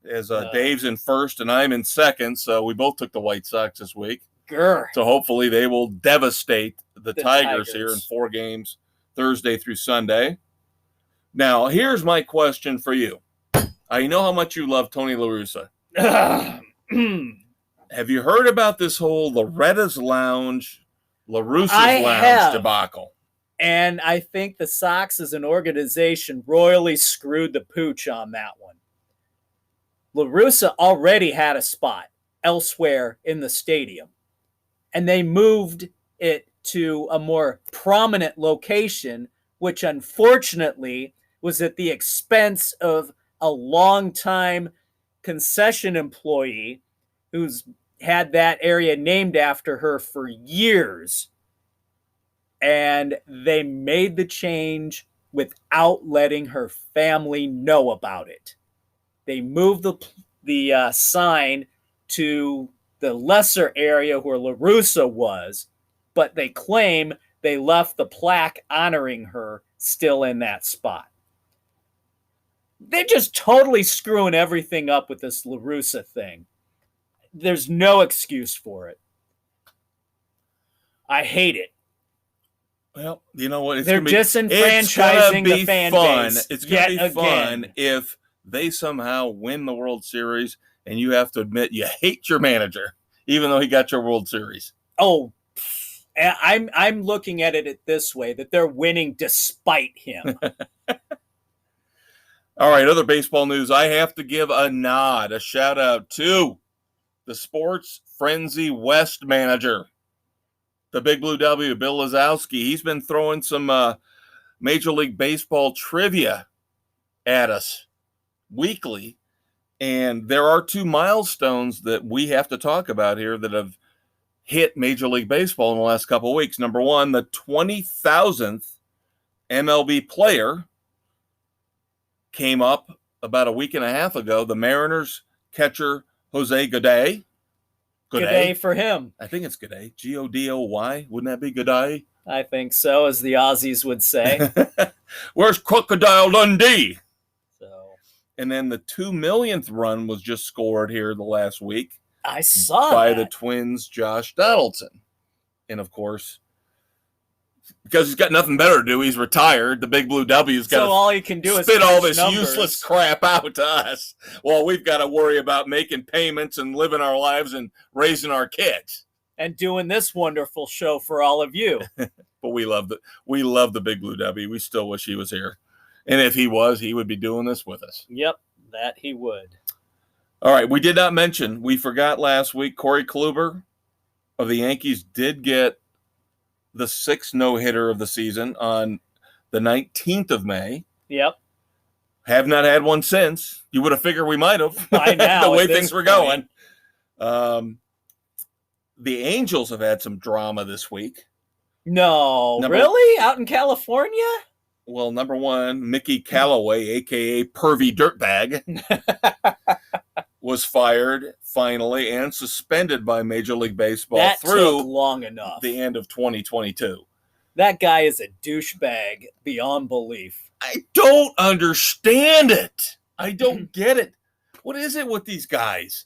Speaker 1: As Dave's in first and I'm in second, so we both took the White Sox this week.
Speaker 2: Grr.
Speaker 1: So hopefully they will devastate the Tigers here in 4 games, Thursday through Sunday. Now, here's my question for you. I know how much you love Tony La Russa. Have you heard about this whole Loretta's Lounge, La Russa's Lounge debacle?
Speaker 2: And I think the Sox as an organization royally screwed the pooch on that one. La Russa already had a spot elsewhere in the stadium, and they moved it to a more prominent location, which unfortunately was at the expense of a longtime concession employee who's had that area named after her for years. And they made the change without letting her family know about it. They moved the sign to the lesser area where La Russa was, but they claim they left the plaque honoring her still in that spot. They're just totally screwing everything up with this La Russa thing. There's no excuse for it. I hate it.
Speaker 1: Well, you know what?
Speaker 2: They're disenfranchising the fan base.
Speaker 1: It's going to be fun if they somehow win the World Series and you have to admit you hate your manager, even though he got your World Series.
Speaker 2: Oh, I'm looking at it this way, that they're winning despite him.
Speaker 1: All right, other baseball news. I have to give a shout out to the Sports Frenzy West manager, the Big Blue W, Bill Lazowski. He's been throwing some Major League Baseball trivia at us weekly. And there are 2 milestones that we have to talk about here that have hit Major League Baseball in the last couple of weeks. Number 1, the 20,000th MLB player came up about a week and a half ago. The Mariners catcher Jose Goday.
Speaker 2: Goday for him.
Speaker 1: I think it's Goday. Godoy. Wouldn't that be Goday?
Speaker 2: I think so, as the Aussies would say.
Speaker 1: Where's Crocodile Dundee?
Speaker 2: So,
Speaker 1: and then the 2 millionth run was just scored here the last week.
Speaker 2: I saw
Speaker 1: by the Twins' Josh Donaldson. And of course, because he's got nothing better to do. He's retired. The Big Blue W's got
Speaker 2: So all he can do is
Speaker 1: spit all
Speaker 2: crunch
Speaker 1: this
Speaker 2: numbers.
Speaker 1: useless crap out to us. Well, we've got to worry about making payments and living our lives and raising our kids.
Speaker 2: And doing this wonderful show for all of you.
Speaker 1: But we love the Big Blue W. We still wish he was here. And if he was, he would be doing this with us.
Speaker 2: Yep, that he would.
Speaker 1: All right, we did not mention, we forgot last week, Corey Kluber of the Yankees did get the 6th no-hitter of the season on the 19th of May.
Speaker 2: Yep.
Speaker 1: Have not had one since. You would have figured we might have.
Speaker 2: By now,
Speaker 1: the way
Speaker 2: at this
Speaker 1: things were
Speaker 2: point.
Speaker 1: going. The Angels have had some drama this week.
Speaker 2: No, really? Out in California?
Speaker 1: Well, number one, Mickey Callaway, a.k.a. Pervy Dirtbag, was fired finally and suspended by Major League Baseball
Speaker 2: That
Speaker 1: through
Speaker 2: took long enough.
Speaker 1: the end of 2022.
Speaker 2: That guy is a douchebag beyond belief.
Speaker 1: I don't understand it. I don't get it. What is it with these guys?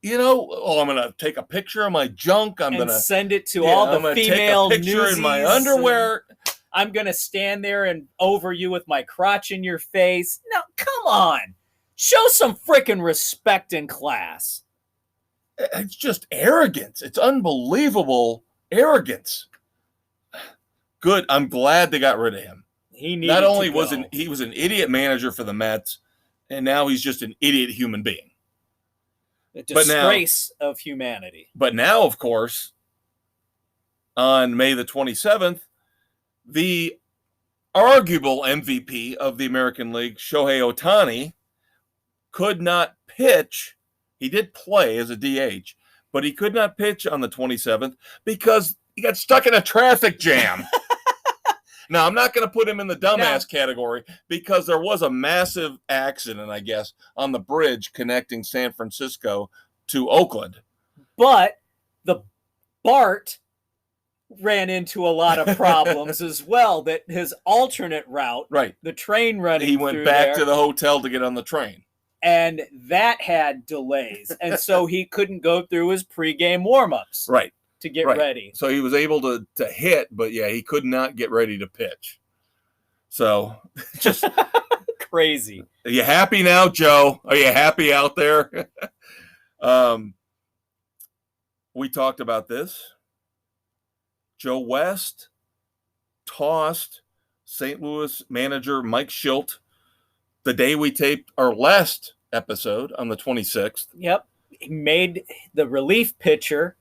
Speaker 1: You know, I'm going to take a picture of my junk. I'm going to
Speaker 2: send it to all the female
Speaker 1: take a picture in my underwear.
Speaker 2: I'm going to stand there and over you with my crotch in your face. No, come on. Show some freaking respect and class.
Speaker 1: It's just arrogance. It's unbelievable arrogance. Good. I'm glad they got rid of him.
Speaker 2: He needed
Speaker 1: Not only
Speaker 2: to
Speaker 1: was
Speaker 2: go.
Speaker 1: he was an idiot manager for the Mets, and now he's just an idiot human being.
Speaker 2: A disgrace of humanity.
Speaker 1: But now, of course, on May the 27th, the arguable MVP of the American League, Shohei Ohtani, could not pitch. He did play as a DH, but he could not pitch on the 27th because he got stuck in a traffic jam. Now, I'm not going to put him in the dumbass category because there was a massive accident, I guess, on the bridge connecting San Francisco to Oakland.
Speaker 2: But the BART ran into a lot of problems as well, that his alternate route,
Speaker 1: right,
Speaker 2: the train running
Speaker 1: he went back to the hotel to get on the train.
Speaker 2: And that had delays. And so he couldn't go through his pregame warm-ups.
Speaker 1: Right.
Speaker 2: To get ready.
Speaker 1: So he was able to hit, but yeah, he could not get ready to pitch. So just
Speaker 2: crazy.
Speaker 1: Are you happy now, Joe? Are you happy out there? We talked about this. Joe West tossed St. Louis manager Mike Schilt the day we taped our last episode on the 26th.
Speaker 2: Yep. He made the relief pitcher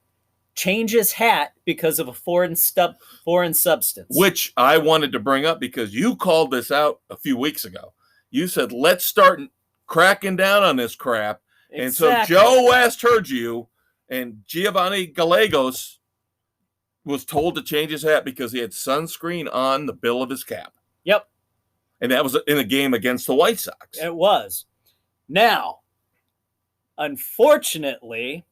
Speaker 2: change his hat because of a foreign substance.
Speaker 1: Which I wanted to bring up because you called this out a few weeks ago. You said, let's start cracking down on this crap. Exactly. And so Joe West heard you, and Giovanni Gallegos was told to change his hat because he had sunscreen on the bill of his cap.
Speaker 2: Yep.
Speaker 1: And that was in a game against the White Sox.
Speaker 2: It was. Now, unfortunately,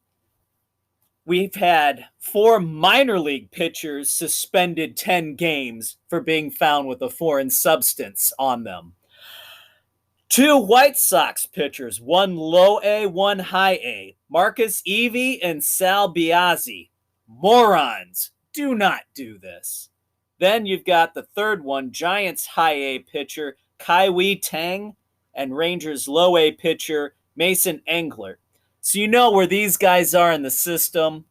Speaker 2: we've had 4 minor league pitchers suspended 10 games for being found with a foreign substance on them. 2 White Sox pitchers, 1 low A, 1 high A, Marcus Evie and Sal Biazzi. Morons, do not do this. Then you've got the third one, Giants high A pitcher Kai-Wei Tang and Rangers low A pitcher Mason Englert. So you know where these guys are in the system.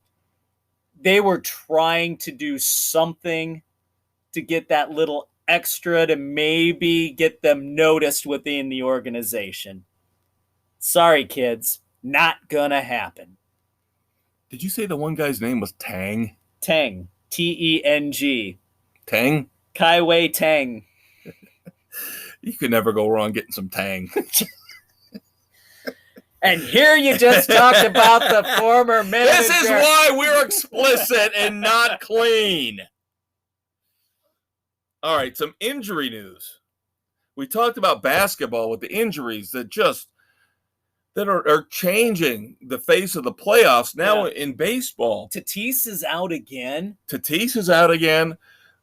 Speaker 2: They were trying to do something to get that little extra to maybe get them noticed within the organization. Sorry, kids. Not gonna happen.
Speaker 1: Did you say the one guy's name was Tang?
Speaker 2: Tang. T-E-N-G.
Speaker 1: Tang?
Speaker 2: Kai-Wei Tang.
Speaker 1: You could never go wrong getting some Tang.
Speaker 2: And here you just talked about the former manager.
Speaker 1: This is why we're explicit and not clean. All right, some injury news. We talked about basketball with the injuries that are changing the face of the playoffs. Now in baseball.
Speaker 2: Tatis is out again.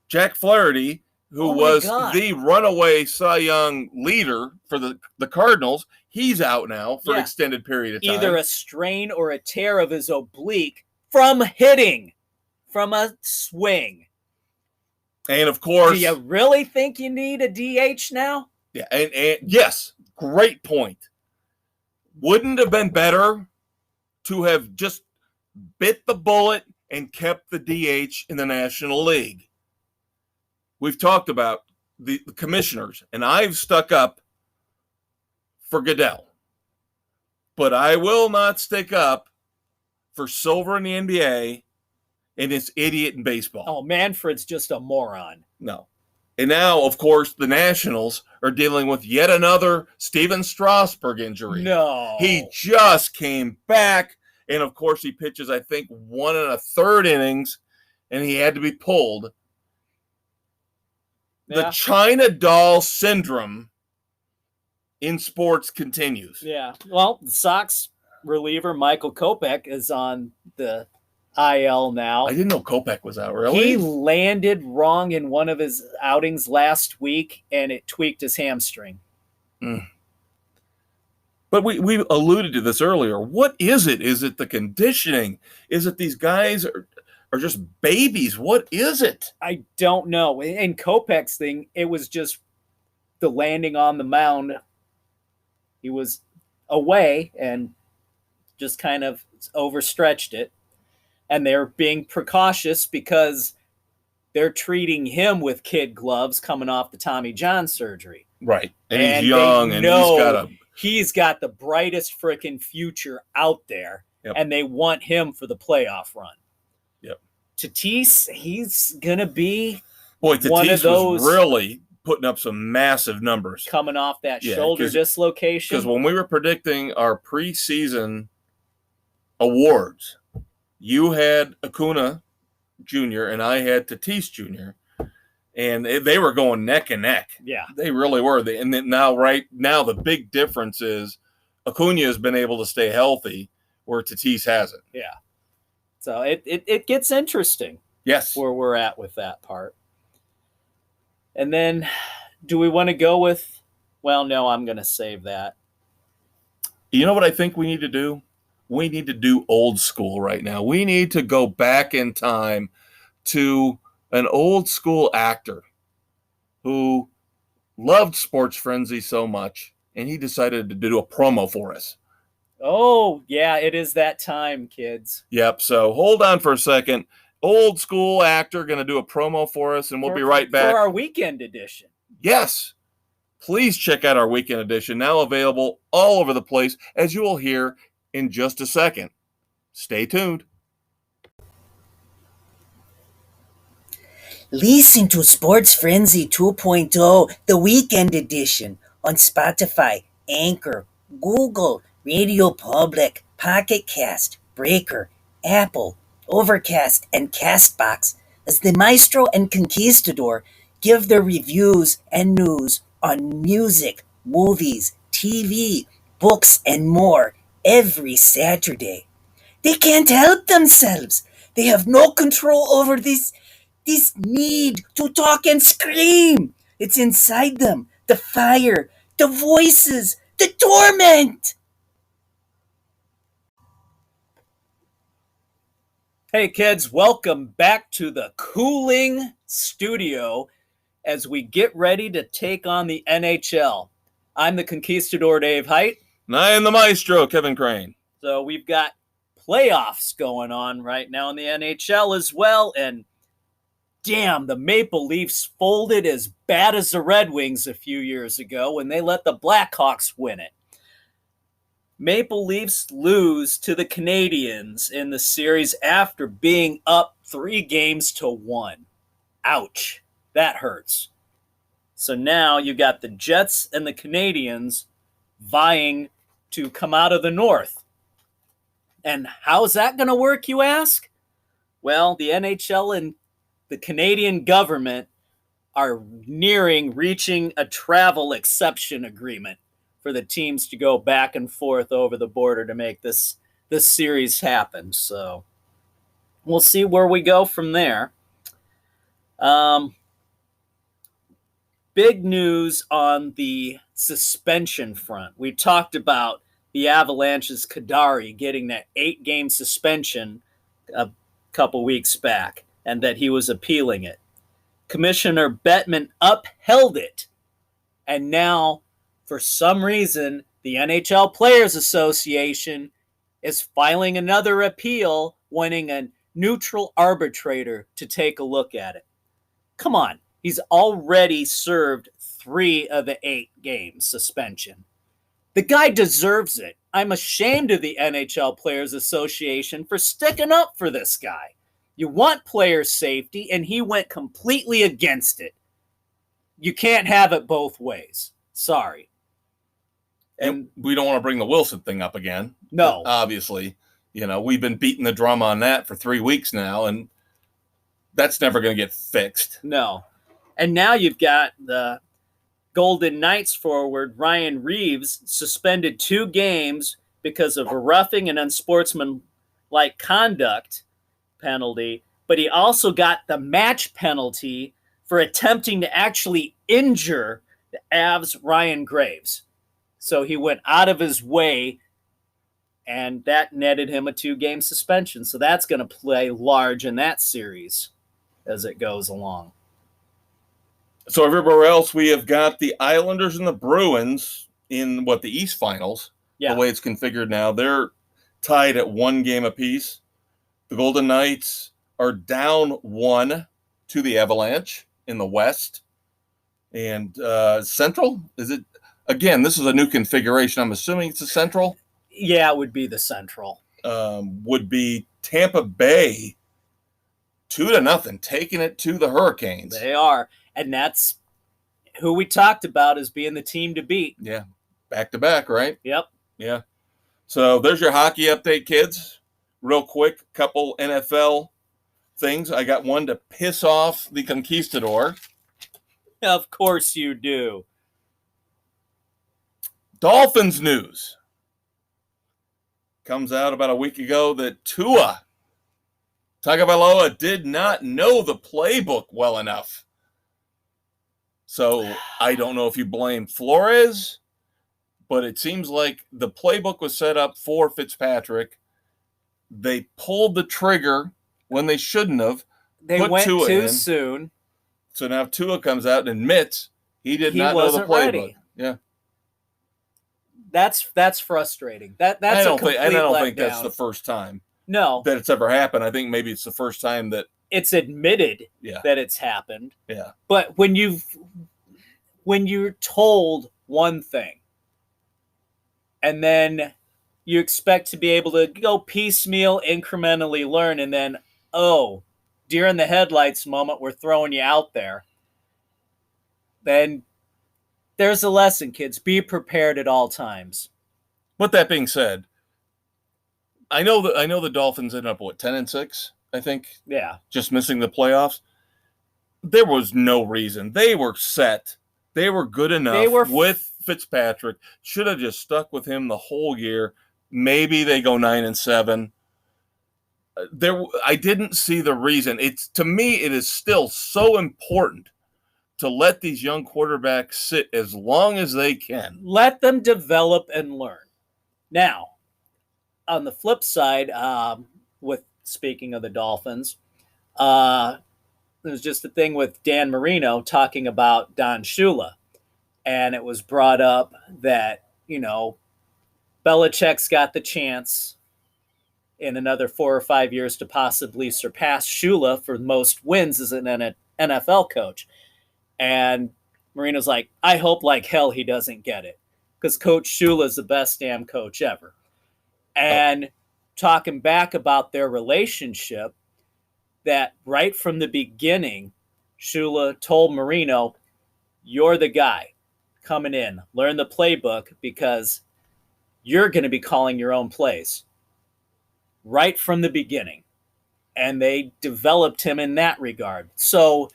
Speaker 1: Jack Flaherty, who was the runaway Cy Young leader for the Cardinals, he's out now for an extended period of time.
Speaker 2: Either a strain or a tear of his oblique from hitting, from a swing.
Speaker 1: And of course,
Speaker 2: Do you really think you need a DH now?
Speaker 1: yeah, and yes, great point. Wouldn't it have been better to have just bit the bullet and kept the DH in the National League? We've talked about the commissioners, and I've stuck up for Goodell. But I will not stick up for Silver in the NBA and this idiot in baseball.
Speaker 2: Oh, Manfred's just a moron.
Speaker 1: No. And now, of course, the Nationals are dealing with yet another Steven Strasburg injury.
Speaker 2: No.
Speaker 1: He just came back, and of course, he pitches, I think, 1 1/3 innings, and he had to be pulled.
Speaker 2: Yeah.
Speaker 1: The China doll syndrome in sports continues.
Speaker 2: Yeah. Well, the Sox reliever Michael Kopech is on the IL now.
Speaker 1: I didn't know Kopech was out, really?
Speaker 2: He landed wrong in one of his outings last week, and it tweaked his hamstring.
Speaker 1: But we alluded to this earlier. What is it? Is it the conditioning? Is it these guys are just babies? What is it?
Speaker 2: I don't know. In Kopech's thing, it was just the landing on the mound. He was away and just kind of overstretched it. And they're being precautious because they're treating him with kid gloves coming off the Tommy John surgery.
Speaker 1: Right. And he's young, and
Speaker 2: he's got the brightest freaking future out there.
Speaker 1: Yep.
Speaker 2: And they want him for the playoff run.
Speaker 1: Yep.
Speaker 2: Tatis, he's going to be
Speaker 1: Tatis
Speaker 2: one of those
Speaker 1: was really putting up some massive numbers.
Speaker 2: Coming off that shoulder dislocation.
Speaker 1: Because when we were predicting our preseason awards, you had Acuna Jr. and I had Tatis Jr. And they were going neck and neck.
Speaker 2: Yeah.
Speaker 1: They really were. And then right now the big difference is Acuna has been able to stay healthy where Tatis hasn't.
Speaker 2: Yeah. So it gets interesting.
Speaker 1: Yes.
Speaker 2: Where we're at with that part. And then do we want to go with, well, no, I'm going to save that.
Speaker 1: You know what I think we need to do? We need to do old school right now. We need to go back in time to an old school actor who loved Sports Frenzy so much, and he decided to do a promo for us.
Speaker 2: Oh, yeah, it is that time, kids.
Speaker 1: Yep, so hold on for a second. Old school actor going to do a promo for us, and we'll be right back.
Speaker 2: For our weekend edition.
Speaker 1: Yes. Please check out our weekend edition, now available all over the place, as you will hear in just a second. Stay tuned.
Speaker 3: Listen to Sports Frenzy 2.0, the weekend edition, on Spotify, Anchor, Google, Radio Public, Pocket Cast, Breaker, Apple, Overcast, and Castbox, as the Maestro and Conquistador give their reviews and news on music, movies, TV, books, and more every Saturday. They can't help themselves. They have no control over this need to talk and scream. It's inside them. The fire, the voices, the torment.
Speaker 2: Hey kids, welcome back to the cooling studio as we get ready to take on the NHL. I'm the Conquistador, Dave Height.
Speaker 1: And I am the Maestro, Kevin Crane.
Speaker 2: So we've got playoffs going on right now in the NHL as well, and damn, the Maple Leafs folded as bad as the Red Wings a few years ago when they let the Blackhawks win it. Maple Leafs lose to the Canadiens in the series after being up 3-1. Ouch. That hurts. So now you got the Jets and the Canadiens vying to come out of the North. And how's that going to work, you ask? Well, the NHL and the Canadian government are reaching a travel exception agreement for the teams to go back and forth over the border to make this series happen. So we'll see where we go from there. Big news on the suspension front. We talked about the Avalanche's Kadari getting that 8-game suspension a couple weeks back and that he was appealing it. Commissioner Bettman upheld it. And now, for some reason, the NHL Players Association is filing another appeal, wanting a neutral arbitrator to take a look at it. Come on, he's already served 3 of the 8 games suspension. The guy deserves it. I'm ashamed of the NHL Players Association for sticking up for this guy. You want player safety, and he went completely against it. You can't have it both ways. Sorry.
Speaker 1: And we don't want to bring the Wilson thing up again.
Speaker 2: No.
Speaker 1: Obviously, we've been beating the drum on that for 3 weeks now, and that's never going to get fixed.
Speaker 2: No. And now you've got the Golden Knights forward Ryan Reeves suspended 2 games because of a roughing and unsportsmanlike conduct penalty, but he also got the match penalty for attempting to actually injure the Avs' Ryan Graves. So he went out of his way, and that netted him a 2-game suspension. So that's going to play large in that series as it goes along.
Speaker 1: So everywhere else, we have got the Islanders and the Bruins in the East Finals.
Speaker 2: Yeah.
Speaker 1: The way it's configured now, they're tied at 1 game apiece. The Golden Knights are down 1 to the Avalanche in the West. And Central, is it? Again, this is a new configuration. I'm assuming it's a Central.
Speaker 2: Yeah, it would be the Central.
Speaker 1: Would be Tampa Bay 2-0, taking it to the Hurricanes.
Speaker 2: They are. And that's who we talked about as being the team to beat.
Speaker 1: Yeah, back-to-back, right?
Speaker 2: Yep.
Speaker 1: Yeah. So there's your hockey update, kids. Real quick, couple NFL things. I got one to piss off the Conquistador.
Speaker 2: Of course you do.
Speaker 1: Dolphins news. Comes out about a week ago that Tua Tagovailoa did not know the playbook well enough. So I don't know if you blame Flores, but it seems like the playbook was set up for Fitzpatrick. They pulled the trigger when they shouldn't have.
Speaker 2: They went Tua too soon.
Speaker 1: So now Tua comes out and admits he did not know the playbook. Ready. Yeah.
Speaker 2: That's frustrating. That's I don't think
Speaker 1: that's the first time.
Speaker 2: No.
Speaker 1: That it's ever happened. I think maybe it's the first time that
Speaker 2: it's admitted that it's happened.
Speaker 1: Yeah.
Speaker 2: But when you're told one thing and then you expect to be able to go piecemeal, incrementally learn, and then, deer in the headlights moment, we're throwing you out there, then there's a lesson, kids. Be prepared at all times.
Speaker 1: With that being said, I know the Dolphins ended up 10-6, I think.
Speaker 2: Yeah.
Speaker 1: Just missing the playoffs. There was no reason. They were set. They were good enough with Fitzpatrick. Should have just stuck with him the whole year. Maybe they go 9-7. I didn't see the reason. To me, it is still so important to let these young quarterbacks sit as long as they can.
Speaker 2: Let them develop and learn. Now, on the flip side, speaking of the Dolphins, there's just a thing with Dan Marino talking about Don Shula. And it was brought up that, Belichick's got the chance in another 4 or 5 years to possibly surpass Shula for most wins as an NFL coach. And Marino's like, I hope like hell he doesn't get it, because Coach Shula is the best damn coach ever. And talking back about their relationship, that right from the beginning, Shula told Marino, you're the guy coming in, learn the playbook, because you're going to be calling your own plays right from the beginning. And they developed him in that regard. So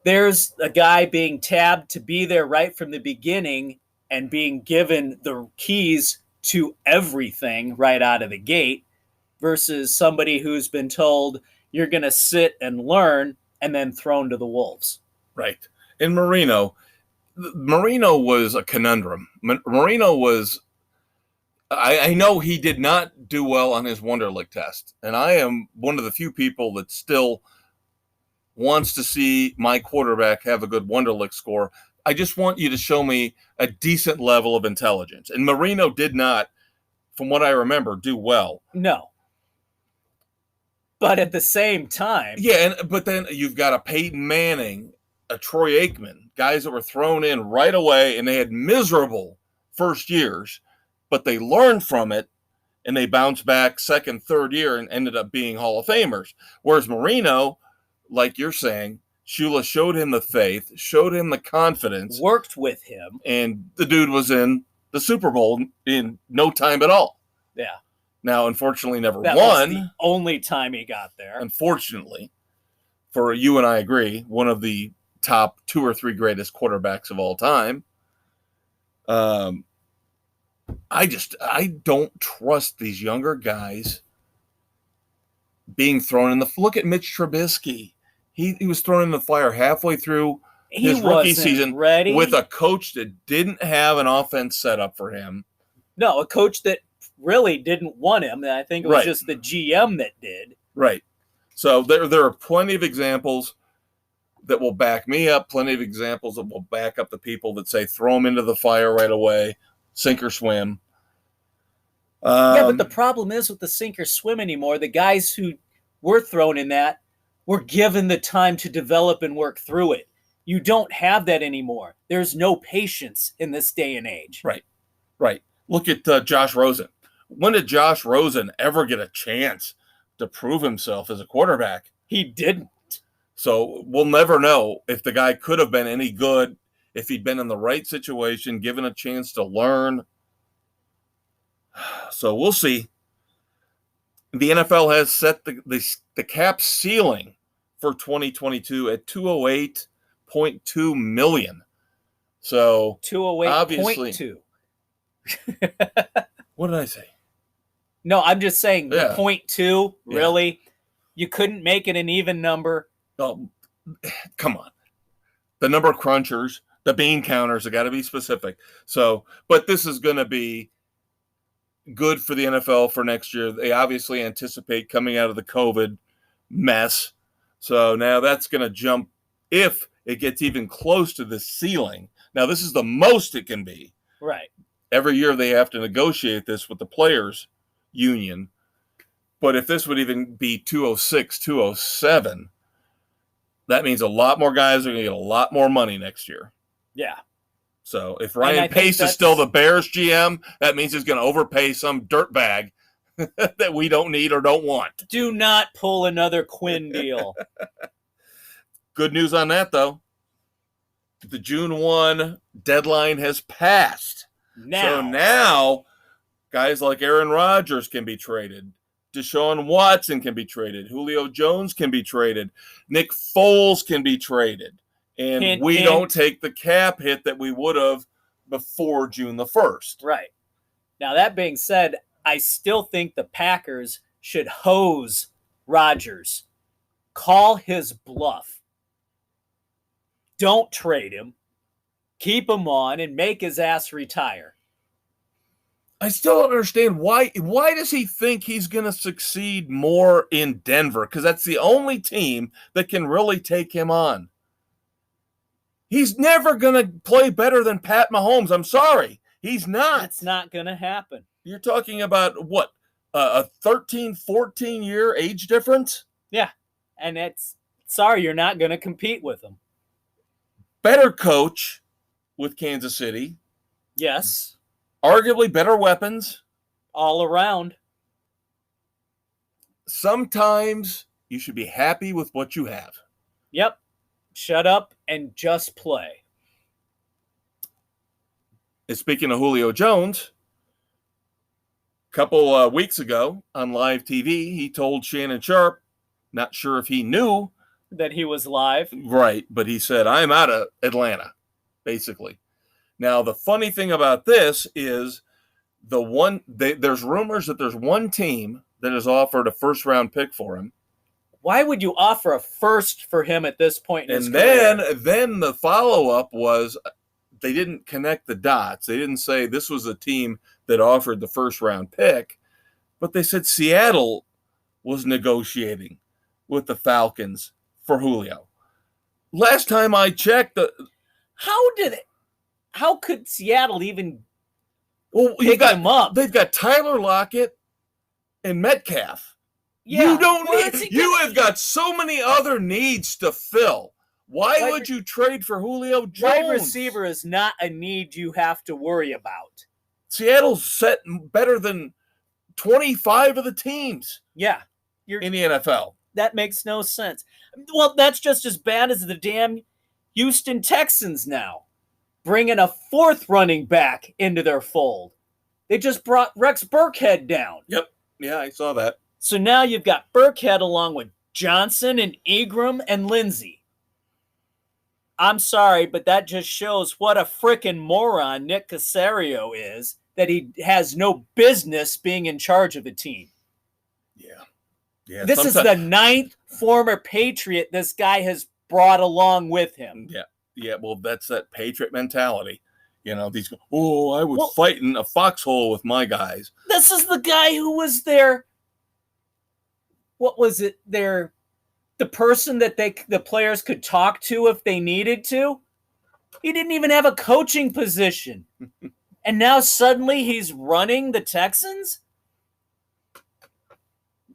Speaker 2: there's a guy being tabbed to be there right from the beginning and being given the keys to everything right out of the gate, versus somebody who's been told you're going to sit and learn and then thrown to the wolves.
Speaker 1: Right. And Marino was a conundrum. Marino was, I know he did not do well on his Wonderlic test. And I am one of the few people that still wants to see my quarterback have a good Wonderlic score. I just want you to show me a decent level of intelligence. And Marino did not, from what I remember, do well.
Speaker 2: No. But at the same time.
Speaker 1: Yeah, but then you've got a Peyton Manning, a Troy Aikman, guys that were thrown in right away, and they had miserable first years, but they learned from it, and they bounced back second, third year and ended up being Hall of Famers. Whereas Marino, like you're saying, Shula showed him the faith, showed him the confidence.
Speaker 2: Worked with him.
Speaker 1: And the dude was in the Super Bowl in no time at all.
Speaker 2: Yeah.
Speaker 1: Now, unfortunately, never
Speaker 2: that
Speaker 1: won.
Speaker 2: Was the only time he got there.
Speaker 1: Unfortunately, for you and I agree, one of the top 2 or 3 greatest quarterbacks of all time. I don't trust these younger guys being thrown in the. Look at Mitch Trubisky. He was thrown in the fire halfway through his rookie season
Speaker 2: ready.
Speaker 1: With a coach that didn't have an offense set up for him.
Speaker 2: No, a coach that really didn't want him. I think it was just the GM that did.
Speaker 1: Right. So there are plenty of examples that will back me up, plenty of examples that will back up the people that say throw them into the fire right away, sink or swim.
Speaker 2: Yeah, but the problem is with the sink or swim anymore, the guys who were thrown in that were given the time to develop and work through it. You don't have that anymore. There's no patience in this day and age.
Speaker 1: Right. Look at Josh Rosen. When did Josh Rosen ever get a chance to prove himself as a quarterback?
Speaker 2: He didn't.
Speaker 1: So we'll never know if the guy could have been any good if he'd been in the right situation, given a chance to learn. So we'll see. The NFL has set the cap ceiling for 2022 at $208.2 million. So
Speaker 2: 208.2.
Speaker 1: What did I say?
Speaker 2: No, I'm just saying the 0.2, really?
Speaker 1: Yeah.
Speaker 2: You couldn't make it an even number.
Speaker 1: Oh, come on. The number of crunchers, the bean counters have got to be specific. So, but this is going to be good for the NFL for next year. They obviously anticipate coming out of the COVID mess. So now that's going to jump if it gets even close to the ceiling. Now, this is the most it can be.
Speaker 2: Right.
Speaker 1: Every year they have to negotiate this with the players' union. But if this would even be 206, 207, that means a lot more guys are going to get a lot more money next year.
Speaker 2: Yeah.
Speaker 1: So if Ryan Pace is still the Bears GM, that means he's going to overpay some dirtbag that we don't need or don't want.
Speaker 2: Do not pull another Quinn deal.
Speaker 1: Good news on that, though. The June 1 deadline has passed. So now guys like Aaron Rodgers can be traded. Deshaun Watson can be traded. Julio Jones can be traded. Nick Foles can be traded. And we don't take the cap hit that we would have before June the 1st.
Speaker 2: Right. Now, that being said, I still think the Packers should hose Rodgers. Call his bluff. Don't trade him. Keep him on and make his ass retire.
Speaker 1: I still don't understand why does he think he's going to succeed more in Denver? Because that's the only team that can really take him on. He's never going to play better than Pat Mahomes. I'm sorry. He's not.
Speaker 2: It's not going to happen.
Speaker 1: You're talking about, what, a 13, 14-year age difference?
Speaker 2: Yeah. And sorry, you're not going to compete with him.
Speaker 1: Better coach with Kansas City.
Speaker 2: Yes.
Speaker 1: Arguably better weapons.
Speaker 2: All around.
Speaker 1: Sometimes you should be happy with what you have.
Speaker 2: Yep. Shut up and just play.
Speaker 1: And speaking of Julio Jones, a couple weeks ago on live TV, he told Shannon Sharp, not sure if he knew
Speaker 2: that he was live.
Speaker 1: Right, but he said, I'm out of Atlanta, basically. Now, the funny thing about this is there's rumors that there's one team that has offered a first-round pick for him.
Speaker 2: Why would you offer a first for him at this point in his
Speaker 1: career?
Speaker 2: career?
Speaker 1: Then the follow-up was they didn't connect the dots. They didn't say this was a team that offered the first-round pick, but they said Seattle was negotiating with the Falcons for Julio. Last time I checked,
Speaker 2: How could Seattle even
Speaker 1: you've
Speaker 2: pick him up?
Speaker 1: They've got Tyler Lockett and Metcalf.
Speaker 2: Yeah.
Speaker 1: You don't
Speaker 2: Where
Speaker 1: need.
Speaker 2: is he
Speaker 1: You
Speaker 2: gonna-
Speaker 1: have got so many other needs to fill. Why would you trade for Julio Jones?
Speaker 2: Wide receiver is not a need you have to worry about.
Speaker 1: Seattle's set better than 25 of the teams
Speaker 2: Yeah.
Speaker 1: in the NFL.
Speaker 2: That makes no sense. Well, that's just as bad as the damn Houston Texans now, bringing a fourth running back into their fold. They just brought Rex Burkhead down.
Speaker 1: Yep. Yeah, I saw that.
Speaker 2: So now you've got Burkhead along with Johnson and Ingram and Lindsey. I'm sorry, but that just shows what a frickin' moron Nick Caserio is, that he has no business being in charge of a team.
Speaker 1: Yeah.
Speaker 2: This is the ninth former Patriot this guy has brought along with him.
Speaker 1: Yeah. Well, that's that Patriot mentality. I would fight in a foxhole with my guys.
Speaker 2: This is the guy who was there. What was it? The person that the players could talk to if they needed to. He didn't even have a coaching position. And now suddenly he's running the Texans?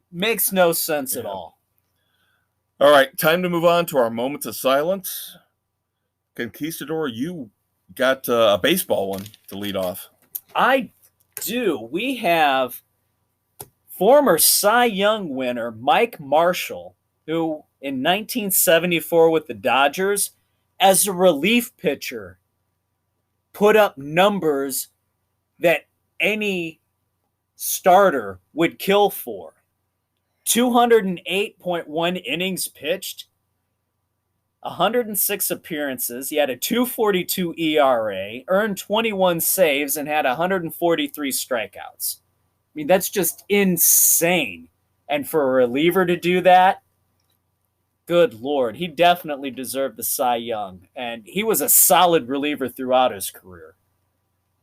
Speaker 2: Makes no sense at all.
Speaker 1: All right, time to move on to our moments of silence. Conquistador, you got a baseball one to lead off.
Speaker 2: I do. We have former Cy Young winner Mike Marshall, who in 1974 with the Dodgers, as a relief pitcher, put up numbers that any starter would kill for. 208.1 innings pitched, 106 appearances. He had a 2.42 ERA, earned 21 saves, and had 143 strikeouts. I mean, that's just insane. And for a reliever to do that, good Lord, he definitely deserved the Cy Young. And he was a solid reliever throughout his career.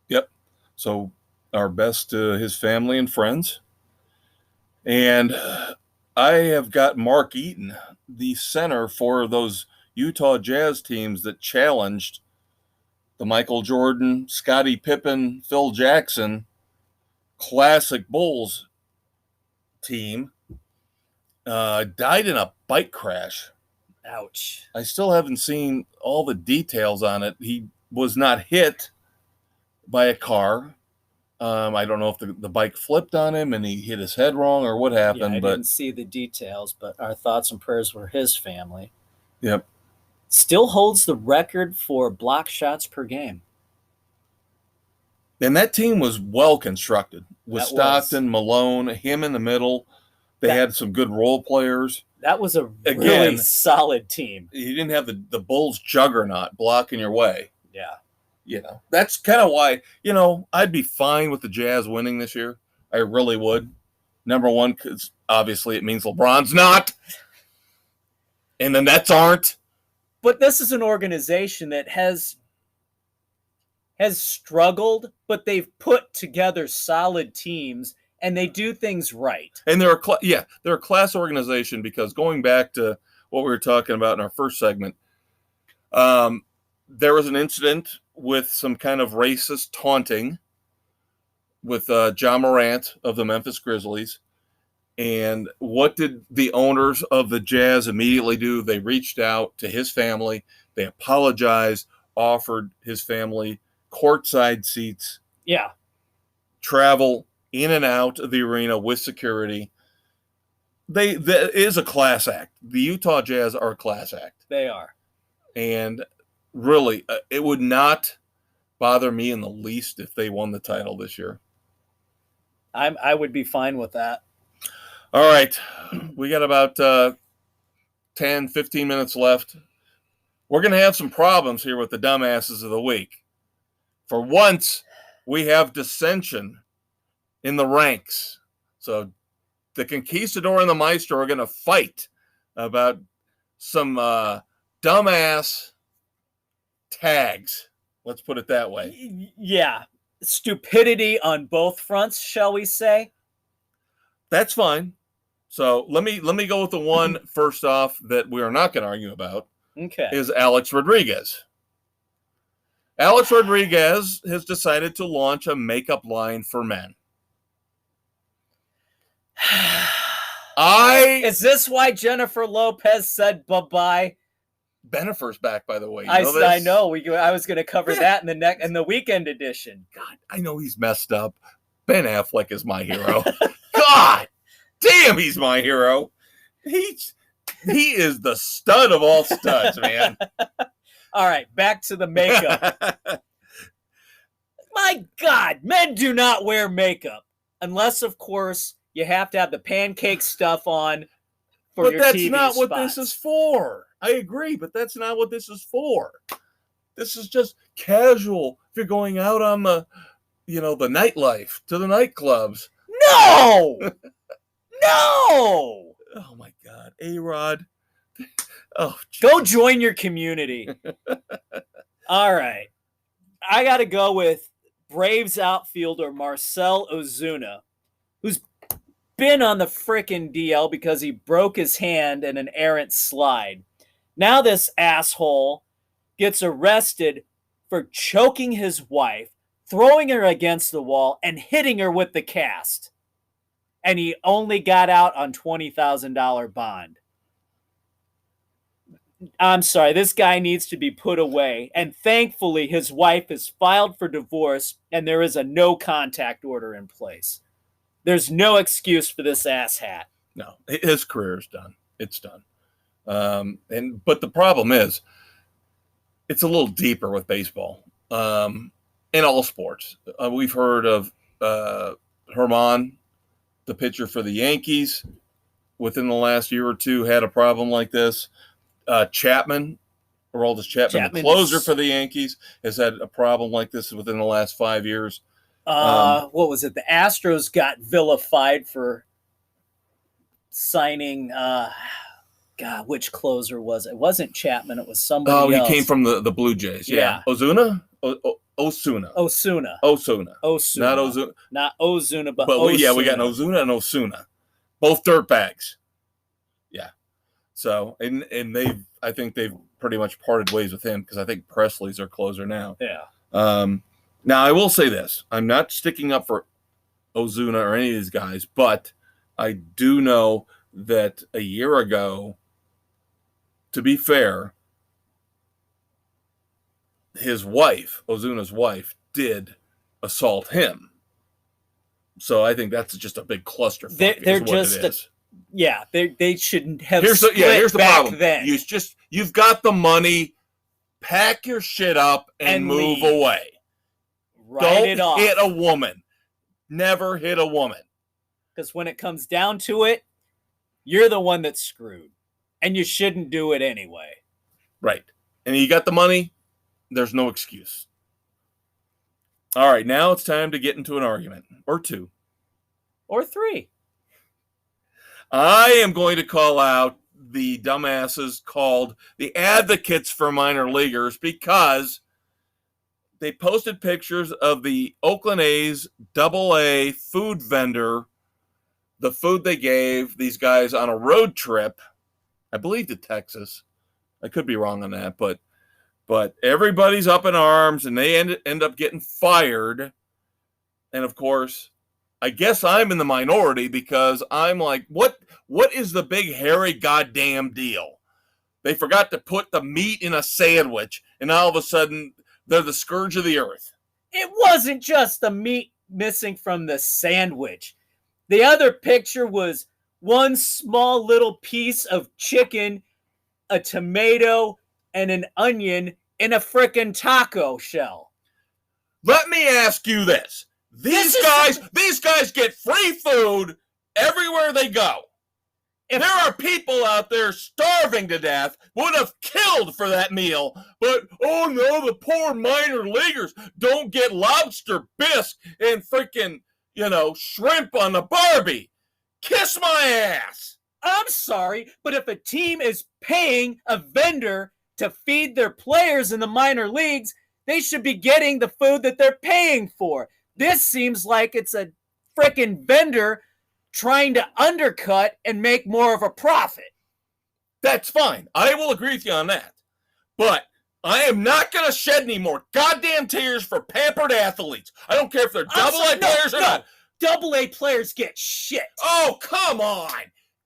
Speaker 1: Yep. So our best to his family and friends. And I have got Mark Eaton, the center for those Utah Jazz teams that challenged the Michael Jordan, Scottie Pippen, Phil Jackson classic Bulls team. Died in a bike crash.
Speaker 2: Ouch.
Speaker 1: I still haven't seen all the details on it. He was not hit by a car. I don't know if the bike flipped on him and he hit his head wrong or what happened.
Speaker 2: I didn't see the details, but our thoughts and prayers were his family.
Speaker 1: Yep.
Speaker 2: Still holds the record for block shots per game.
Speaker 1: And that team was well constructed with Stockton, Malone, him in the middle. They had some good role players.
Speaker 2: That was a really solid team.
Speaker 1: You didn't have the Bulls juggernaut blocking your way.
Speaker 2: Yeah.
Speaker 1: That's kind of why, I'd be fine with the Jazz winning this year. I really would. Number one, because obviously it means LeBron's not. And the Nets aren't.
Speaker 2: But this is an organization that has struggled, but they've put together solid teams and they do things right.
Speaker 1: And they're a class organization, because going back to what we were talking about in our first segment, there was an incident with some kind of racist taunting with John Morant of the Memphis Grizzlies. And what did the owners of the Jazz immediately do? They reached out to his family. They apologized, offered his family courtside seats.
Speaker 2: Yeah.
Speaker 1: Travel in and out of the arena with security. That is a class act. The Utah Jazz are a class act.
Speaker 2: They are.
Speaker 1: And really, it would not bother me in the least if they won the title this year.
Speaker 2: I would be fine with that.
Speaker 1: All right. We got about 10, 15 minutes left. We're going to have some problems here with the dumbasses of the week. For once, we have dissension in the ranks. So the Conquistador and the Maestro are going to fight about some dumbass tags. Let's put it that way.
Speaker 2: Yeah. Stupidity on both fronts, shall we say?
Speaker 1: That's fine. So let me go with the one first off that we are not going to argue about.
Speaker 2: Okay.
Speaker 1: is Alex Rodriguez. Alex Rodriguez has decided to launch a makeup line for men.
Speaker 2: Is this why Jennifer Lopez said bye-bye?
Speaker 1: Bennifer's back, by the way. You
Speaker 2: I
Speaker 1: know this?
Speaker 2: I know. I was going to cover that in the weekend edition.
Speaker 1: God, I know he's messed up. Ben Affleck is my hero. God damn, he's my hero. He is the stud of all studs, man.
Speaker 2: All right, back to the makeup. My God, men do not wear makeup unless, of course, you have to have the pancake stuff on for your TV
Speaker 1: But that's not what
Speaker 2: spots.
Speaker 1: this is for. I agree, but that's not what this is for. This is just casual. If you're going out on the nightlife, to the nightclubs.
Speaker 2: No! No!
Speaker 1: Oh, my God. A-Rod. Oh,
Speaker 2: go join your community. All right. I got to go with Braves outfielder Marcell Ozuna, who's been on the frickin' DL because he broke his hand in an errant slide. Now this asshole gets arrested for choking his wife, throwing her against the wall, and hitting her with the cast. And he only got out on $20,000 bond. I'm sorry, this guy needs to be put away. And thankfully, his wife is filed for divorce, and there is a no contact order in place. There's no excuse for this asshat.
Speaker 1: No, his career is done. It's done. But the problem is, it's a little deeper with baseball. In all sports, we've heard of Herman, the pitcher for the Yankees, within the last year or two had a problem like this. Chapman, the closer for the Yankees, has had a problem like this within the last 5 years.
Speaker 2: What was it? The Astros got vilified for signing. God, which closer was it? It wasn't Chapman. It was somebody else.
Speaker 1: Oh, he came from the Blue Jays. Yeah. Ozuna? Osuna.
Speaker 2: Osuna.
Speaker 1: Not Ozuna.
Speaker 2: Not Ozuna, but
Speaker 1: Osuna. We got an Ozuna and Osuna. Both dirtbags. Yeah. So, and I think they've pretty much parted ways with him because I think Presley's their closer now.
Speaker 2: Yeah.
Speaker 1: Now, I will say this. I'm not sticking up for Ozuna or any of these guys, but I do know that a year ago, to be fair, his wife, Ozuna's wife, did assault him. So I think that's just a big clusterfuck.
Speaker 2: They're just they shouldn't have.
Speaker 1: Here's the problem.
Speaker 2: Then.
Speaker 1: You've got the money. Pack your shit up and move away. Don't hit a woman. Never hit a woman.
Speaker 2: Because when it comes down to it, you're the one that's screwed. And you shouldn't do it anyway.
Speaker 1: Right. And you got the money, there's no excuse. All right, now it's time to get into an argument. Or two.
Speaker 2: Or three.
Speaker 1: I am going to call out the dumbasses called the Advocates for Minor Leaguers because they posted pictures of the Oakland A's AA food vendor, the food they gave these guys on a road trip, I believe to Texas. I could be wrong on that, but everybody's up in arms and they end up getting fired. And of course, I guess I'm in the minority because I'm like, what is the big hairy goddamn deal? They forgot to put the meat in a sandwich and all of a sudden they're the scourge of the earth.
Speaker 2: It wasn't just the meat missing from the sandwich. The other picture was one small little piece of chicken, a tomato, and an onion in a frickin' taco shell.
Speaker 1: Let me ask you this. These guys get free food everywhere they go. There are people out there starving to death, would have killed for that meal, but, oh no, the poor minor leaguers don't get lobster bisque and freaking, shrimp on the Barbie. Kiss my ass.
Speaker 2: I'm sorry, but if a team is paying a vendor to feed their players in the minor leagues, they should be getting the food that they're paying for. This seems like it's a freaking vendor trying to undercut and make more of a profit.
Speaker 1: That's fine. I will agree with you on that. But I am not going to shed any more goddamn tears for pampered athletes. I don't care if they're double-A players or not.
Speaker 2: Double-A players get shit.
Speaker 1: Oh, come on.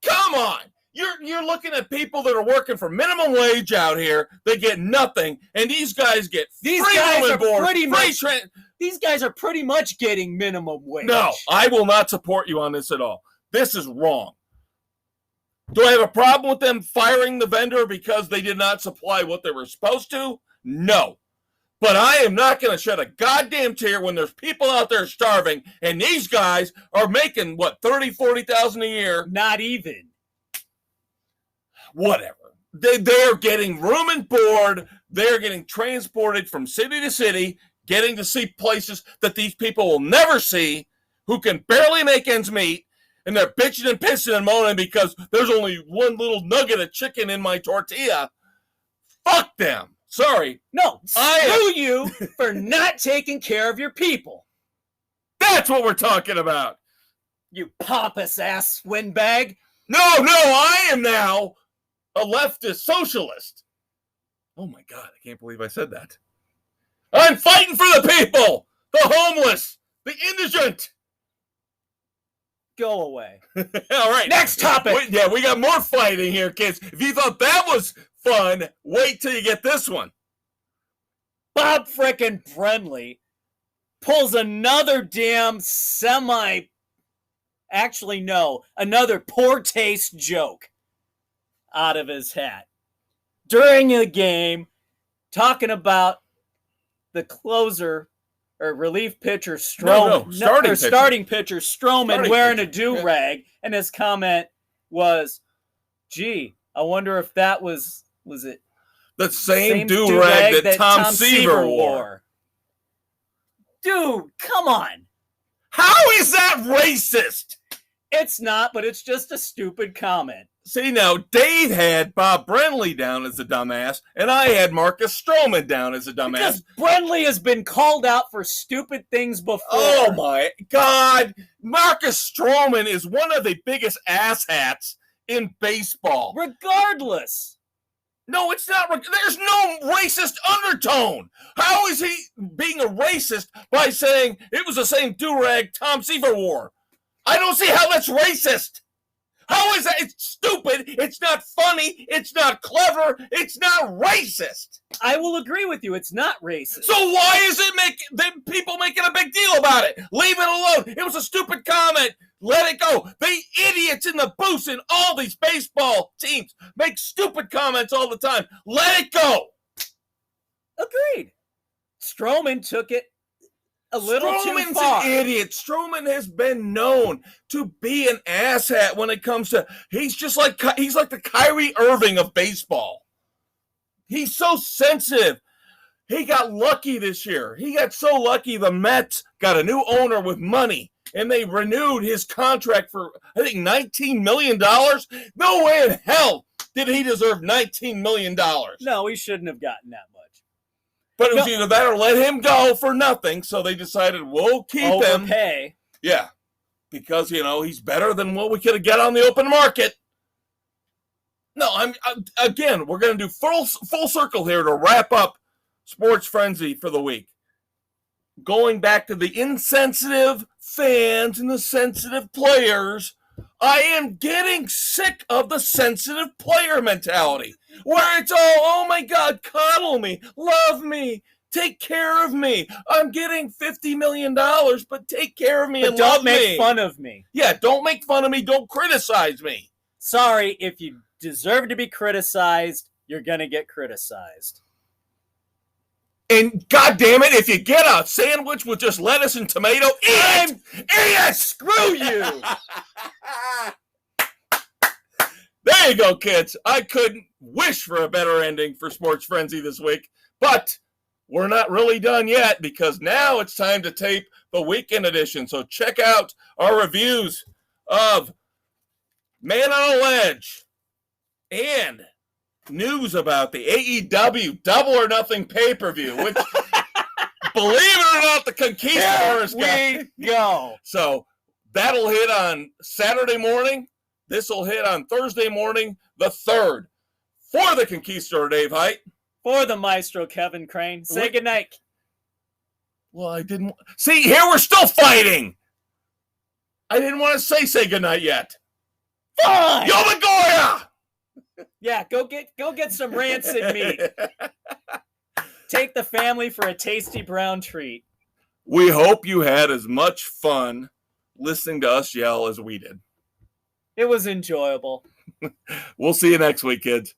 Speaker 1: Come on. You're looking at people that are working for minimum wage out here. They get nothing, and these guys get
Speaker 2: These
Speaker 1: free
Speaker 2: guys
Speaker 1: room
Speaker 2: are
Speaker 1: and board,
Speaker 2: pretty
Speaker 1: free
Speaker 2: much
Speaker 1: tran-
Speaker 2: These guys are pretty much getting minimum wage.
Speaker 1: No, I will not support you on this at all. This is wrong. Do I have a problem with them firing the vendor because they did not supply what they were supposed to? No. But I am not going to shed a goddamn tear when there's people out there starving, and these guys are making, what, $30,000-$40,000 a year?
Speaker 2: Not even.
Speaker 1: Whatever. They're getting room and board. They're getting transported from city to city, getting to see places that these people will never see, who can barely make ends meet, and they're bitching and pissing and moaning because there's only one little nugget of chicken in my tortilla. Fuck them. Sorry.
Speaker 2: No, screw you for not taking care of your people.
Speaker 1: That's what we're talking about.
Speaker 2: You pompous-ass windbag.
Speaker 1: No, I am now a leftist socialist. Oh my God, I can't believe I said that. I'm fighting for the people, the homeless, the indigent.
Speaker 2: Go away.
Speaker 1: All right.
Speaker 2: Next topic.
Speaker 1: We got more fighting here, kids. If you thought that was fun, wait till you get this one.
Speaker 2: Bob frickin' Brenly pulls another damn another poor taste joke out of his hat during a game, starting pitcher Stroman wearing a do-rag, and his comment was, gee, I wonder if that was it
Speaker 1: the same do-rag that Tom Seaver wore.
Speaker 2: Dude, come on.
Speaker 1: How is that racist?
Speaker 2: It's not, but it's just a stupid comment.
Speaker 1: See, now, Dave had Bob Brenly down as a dumbass, and I had Marcus Stroman down as a dumbass.
Speaker 2: Because Brenly has been called out for stupid things before.
Speaker 1: Oh, my God. Marcus Stroman is one of the biggest asshats in baseball.
Speaker 2: Regardless.
Speaker 1: No, it's not. There's no racist undertone. How is he being a racist by saying it was the same do-rag Tom Seaver wore? I don't see how that's racist. How is that? It's stupid. It's not funny. It's not clever. It's not racist.
Speaker 2: I will agree with you. It's not racist.
Speaker 1: So why is it people making a big deal about it? Leave it alone. It was a stupid comment. Let it go. The idiots in the booths in all these baseball teams make stupid comments all the time. Let it go.
Speaker 2: Agreed. Stroman took it a little too far.
Speaker 1: Stroman's an idiot. Stroman has been known to be an asshat when it comes to. He's like the Kyrie Irving of baseball. He's so sensitive. He got lucky this year. He got so lucky the Mets got a new owner with money, and they renewed his contract for, I think, $19 million. No way in hell did he deserve $19 million.
Speaker 2: No, he shouldn't have gotten that much.
Speaker 1: But it was either that or let him go for nothing, so they decided we'll keep him.
Speaker 2: Overpay.
Speaker 1: Yeah, because, he's better than what we could have got on the open market. No, again, we're going to do full circle here to wrap up Sports Frenzy for the week. Going back to the insensitive fans and the sensitive players, I am getting sick of the sensitive player mentality where it's all, oh my God, coddle me, love me, take care of me. I'm getting $50 million, but take care of me and love me.
Speaker 2: Don't make fun of me.
Speaker 1: Yeah, don't make fun of me. Don't criticize me.
Speaker 2: Sorry, if you deserve to be criticized, you're going to get criticized.
Speaker 1: And goddamn it, if you get a sandwich with just lettuce and tomato, eat it!
Speaker 2: Screw you!
Speaker 1: There you go, kids. I couldn't wish for a better ending for Sports Frenzy this week, but we're not really done yet because now it's time to tape the weekend edition. So check out our reviews of Man on a Ledge and news about the AEW Double or Nothing pay-per-view, which, believe it or not, the Conquistadors
Speaker 2: got. We go.
Speaker 1: So that'll hit on Saturday morning. This will hit on Thursday morning, the 3rd. For the Conquistador, Dave Height.
Speaker 2: For the maestro, Kevin Crane. Say goodnight.
Speaker 1: Well, I didn't. See, here we're still fighting. I didn't want to say goodnight yet.
Speaker 2: Fine.
Speaker 1: Yomagoya!
Speaker 2: Yeah, go get some rancid meat. Take the family for a tasty brown treat.
Speaker 1: We hope you had as much fun listening to us yell as we did.
Speaker 2: It was enjoyable.
Speaker 1: We'll see you next week, kids.